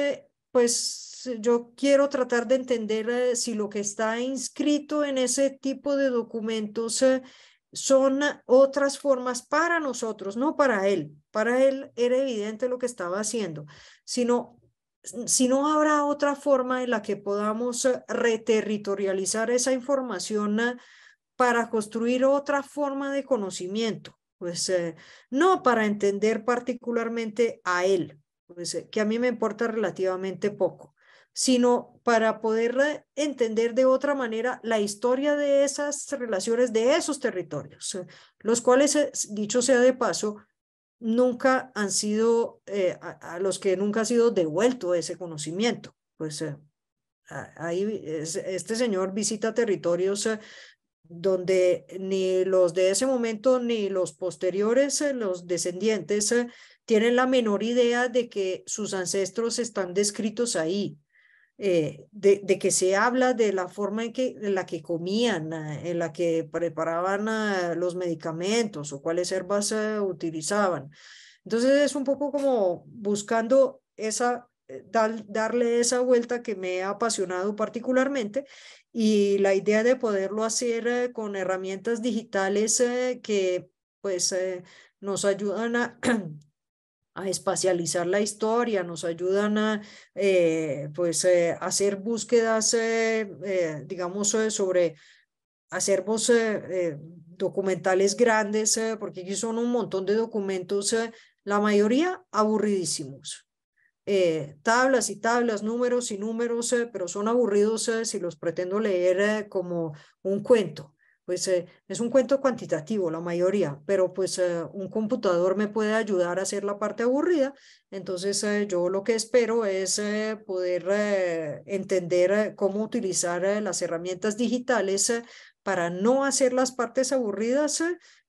pues yo quiero tratar de entender si lo que está inscrito en ese tipo de documentos son otras formas para nosotros, no para él. Para él era evidente lo que estaba haciendo, sino si no habrá otra forma en la que podamos reterritorializar esa información para construir otra forma de conocimiento, pues no para entender particularmente a él, pues, que a mí me importa relativamente poco, sino para poder entender de otra manera la historia de esas relaciones, de esos territorios, los cuales, dicho sea de paso, nunca han sido, a los que nunca ha sido devuelto ese conocimiento. Pues ahí este señor visita territorios donde ni los de ese momento ni los posteriores, los descendientes, tienen la menor idea de que sus ancestros están descritos ahí, de que se habla de la forma en la que comían, en la que preparaban los medicamentos o cuáles herbas utilizaban. Entonces es un poco como buscando darle esa vuelta que me ha apasionado particularmente, y la idea de poderlo hacer con herramientas digitales que pues nos ayudan a espacializar la historia, nos ayudan a pues hacer búsquedas, digamos, sobre acervos documentales grandes, porque aquí son un montón de documentos, la mayoría aburridísimos. Tablas y tablas, números y números, pero son aburridos si los pretendo leer como un cuento. Pues es un cuento cuantitativo la mayoría, pero pues un computador me puede ayudar a hacer la parte aburrida. Entonces yo lo que espero es poder entender cómo utilizar las herramientas digitales para no hacer las partes aburridas,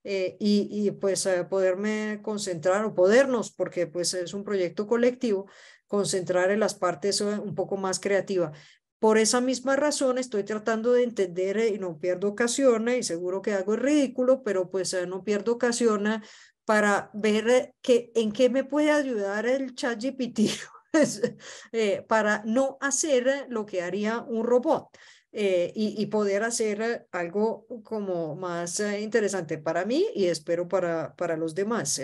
y pues poderme concentrar, o podernos, porque pues es un proyecto colectivo, concentrar en las partes un poco más creativas. Por esa misma razón estoy tratando de entender, y no pierdo ocasión, y seguro que hago el ridículo, pero pues no pierdo ocasión para ver en qué me puede ayudar el ChatGPT para no hacer lo que haría un robot. Y poder hacer algo como más interesante para mí, y espero para los demás.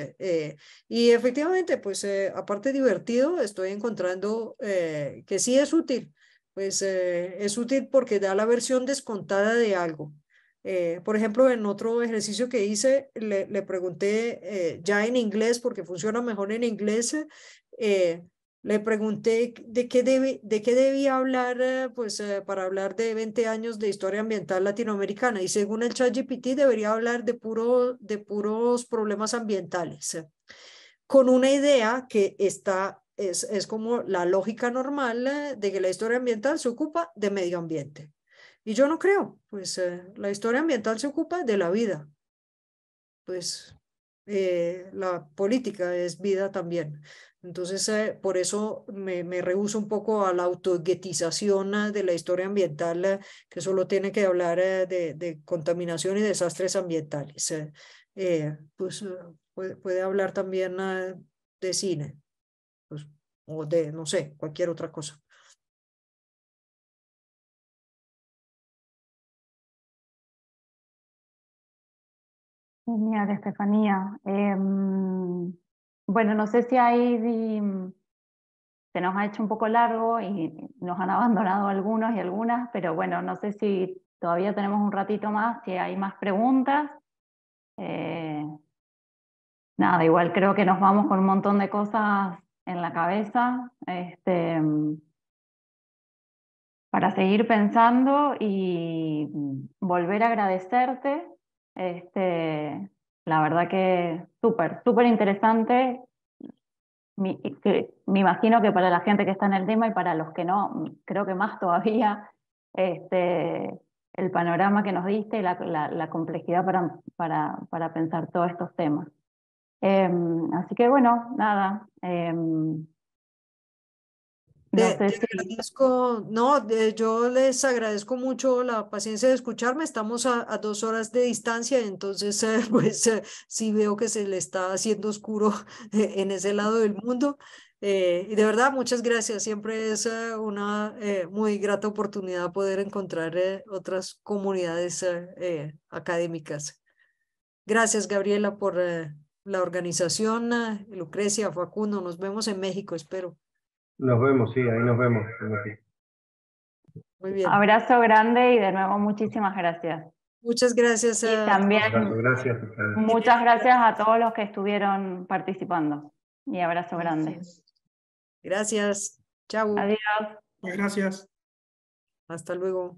Y efectivamente, pues aparte divertido, estoy encontrando que sí es útil. Pues es útil porque da la versión descontada de algo. Por ejemplo, en otro ejercicio que hice, le pregunté ya en inglés, porque funciona mejor en inglés, le pregunté de qué debía hablar, pues para hablar de 20 años de historia ambiental latinoamericana, y según el ChatGPT debería hablar de puros problemas ambientales, con una idea que es como la lógica normal de que la historia ambiental se ocupa de medio ambiente. Y yo no creo, pues la historia ambiental se ocupa de la vida, pues la política es vida también. Entonces, por eso me rehúso un poco a la autoguetización de la historia ambiental, que solo tiene que hablar de contaminación y desastres ambientales. Pues puede hablar también de cine, pues, o de, no sé, cualquier otra cosa. Genial, Estefanía. Bueno, no sé si se nos ha hecho un poco largo y nos han abandonado algunos y algunas, pero bueno, no sé si todavía tenemos un ratito más, si hay más preguntas. Nada, igual creo que nos vamos con un montón de cosas en la cabeza, para seguir pensando y volver a agradecerte. La verdad que súper interesante. Me imagino que para la gente que está en el tema y para los que no, creo que más todavía, el panorama que nos diste y la complejidad para pensar todos estos temas. Así que bueno, nada. No sé Te si... agradezco, no, yo les agradezco mucho la paciencia de escucharme. Estamos a 2 horas de distancia, entonces pues sí veo que se le está haciendo oscuro en ese lado del mundo. Y de verdad, muchas gracias. Siempre es una muy grata oportunidad poder encontrar otras comunidades académicas. Gracias, Gabriela, por la organización. Lucrecia, Facundo, nos vemos en México, espero. Nos vemos, sí, ahí nos vemos. Muy bien. Abrazo grande y de nuevo muchísimas gracias. Muchas gracias Y a también Gracias. muchas gracias a todos los que estuvieron participando. Y abrazo grande. Gracias. Chao. Adiós. Gracias. Hasta luego.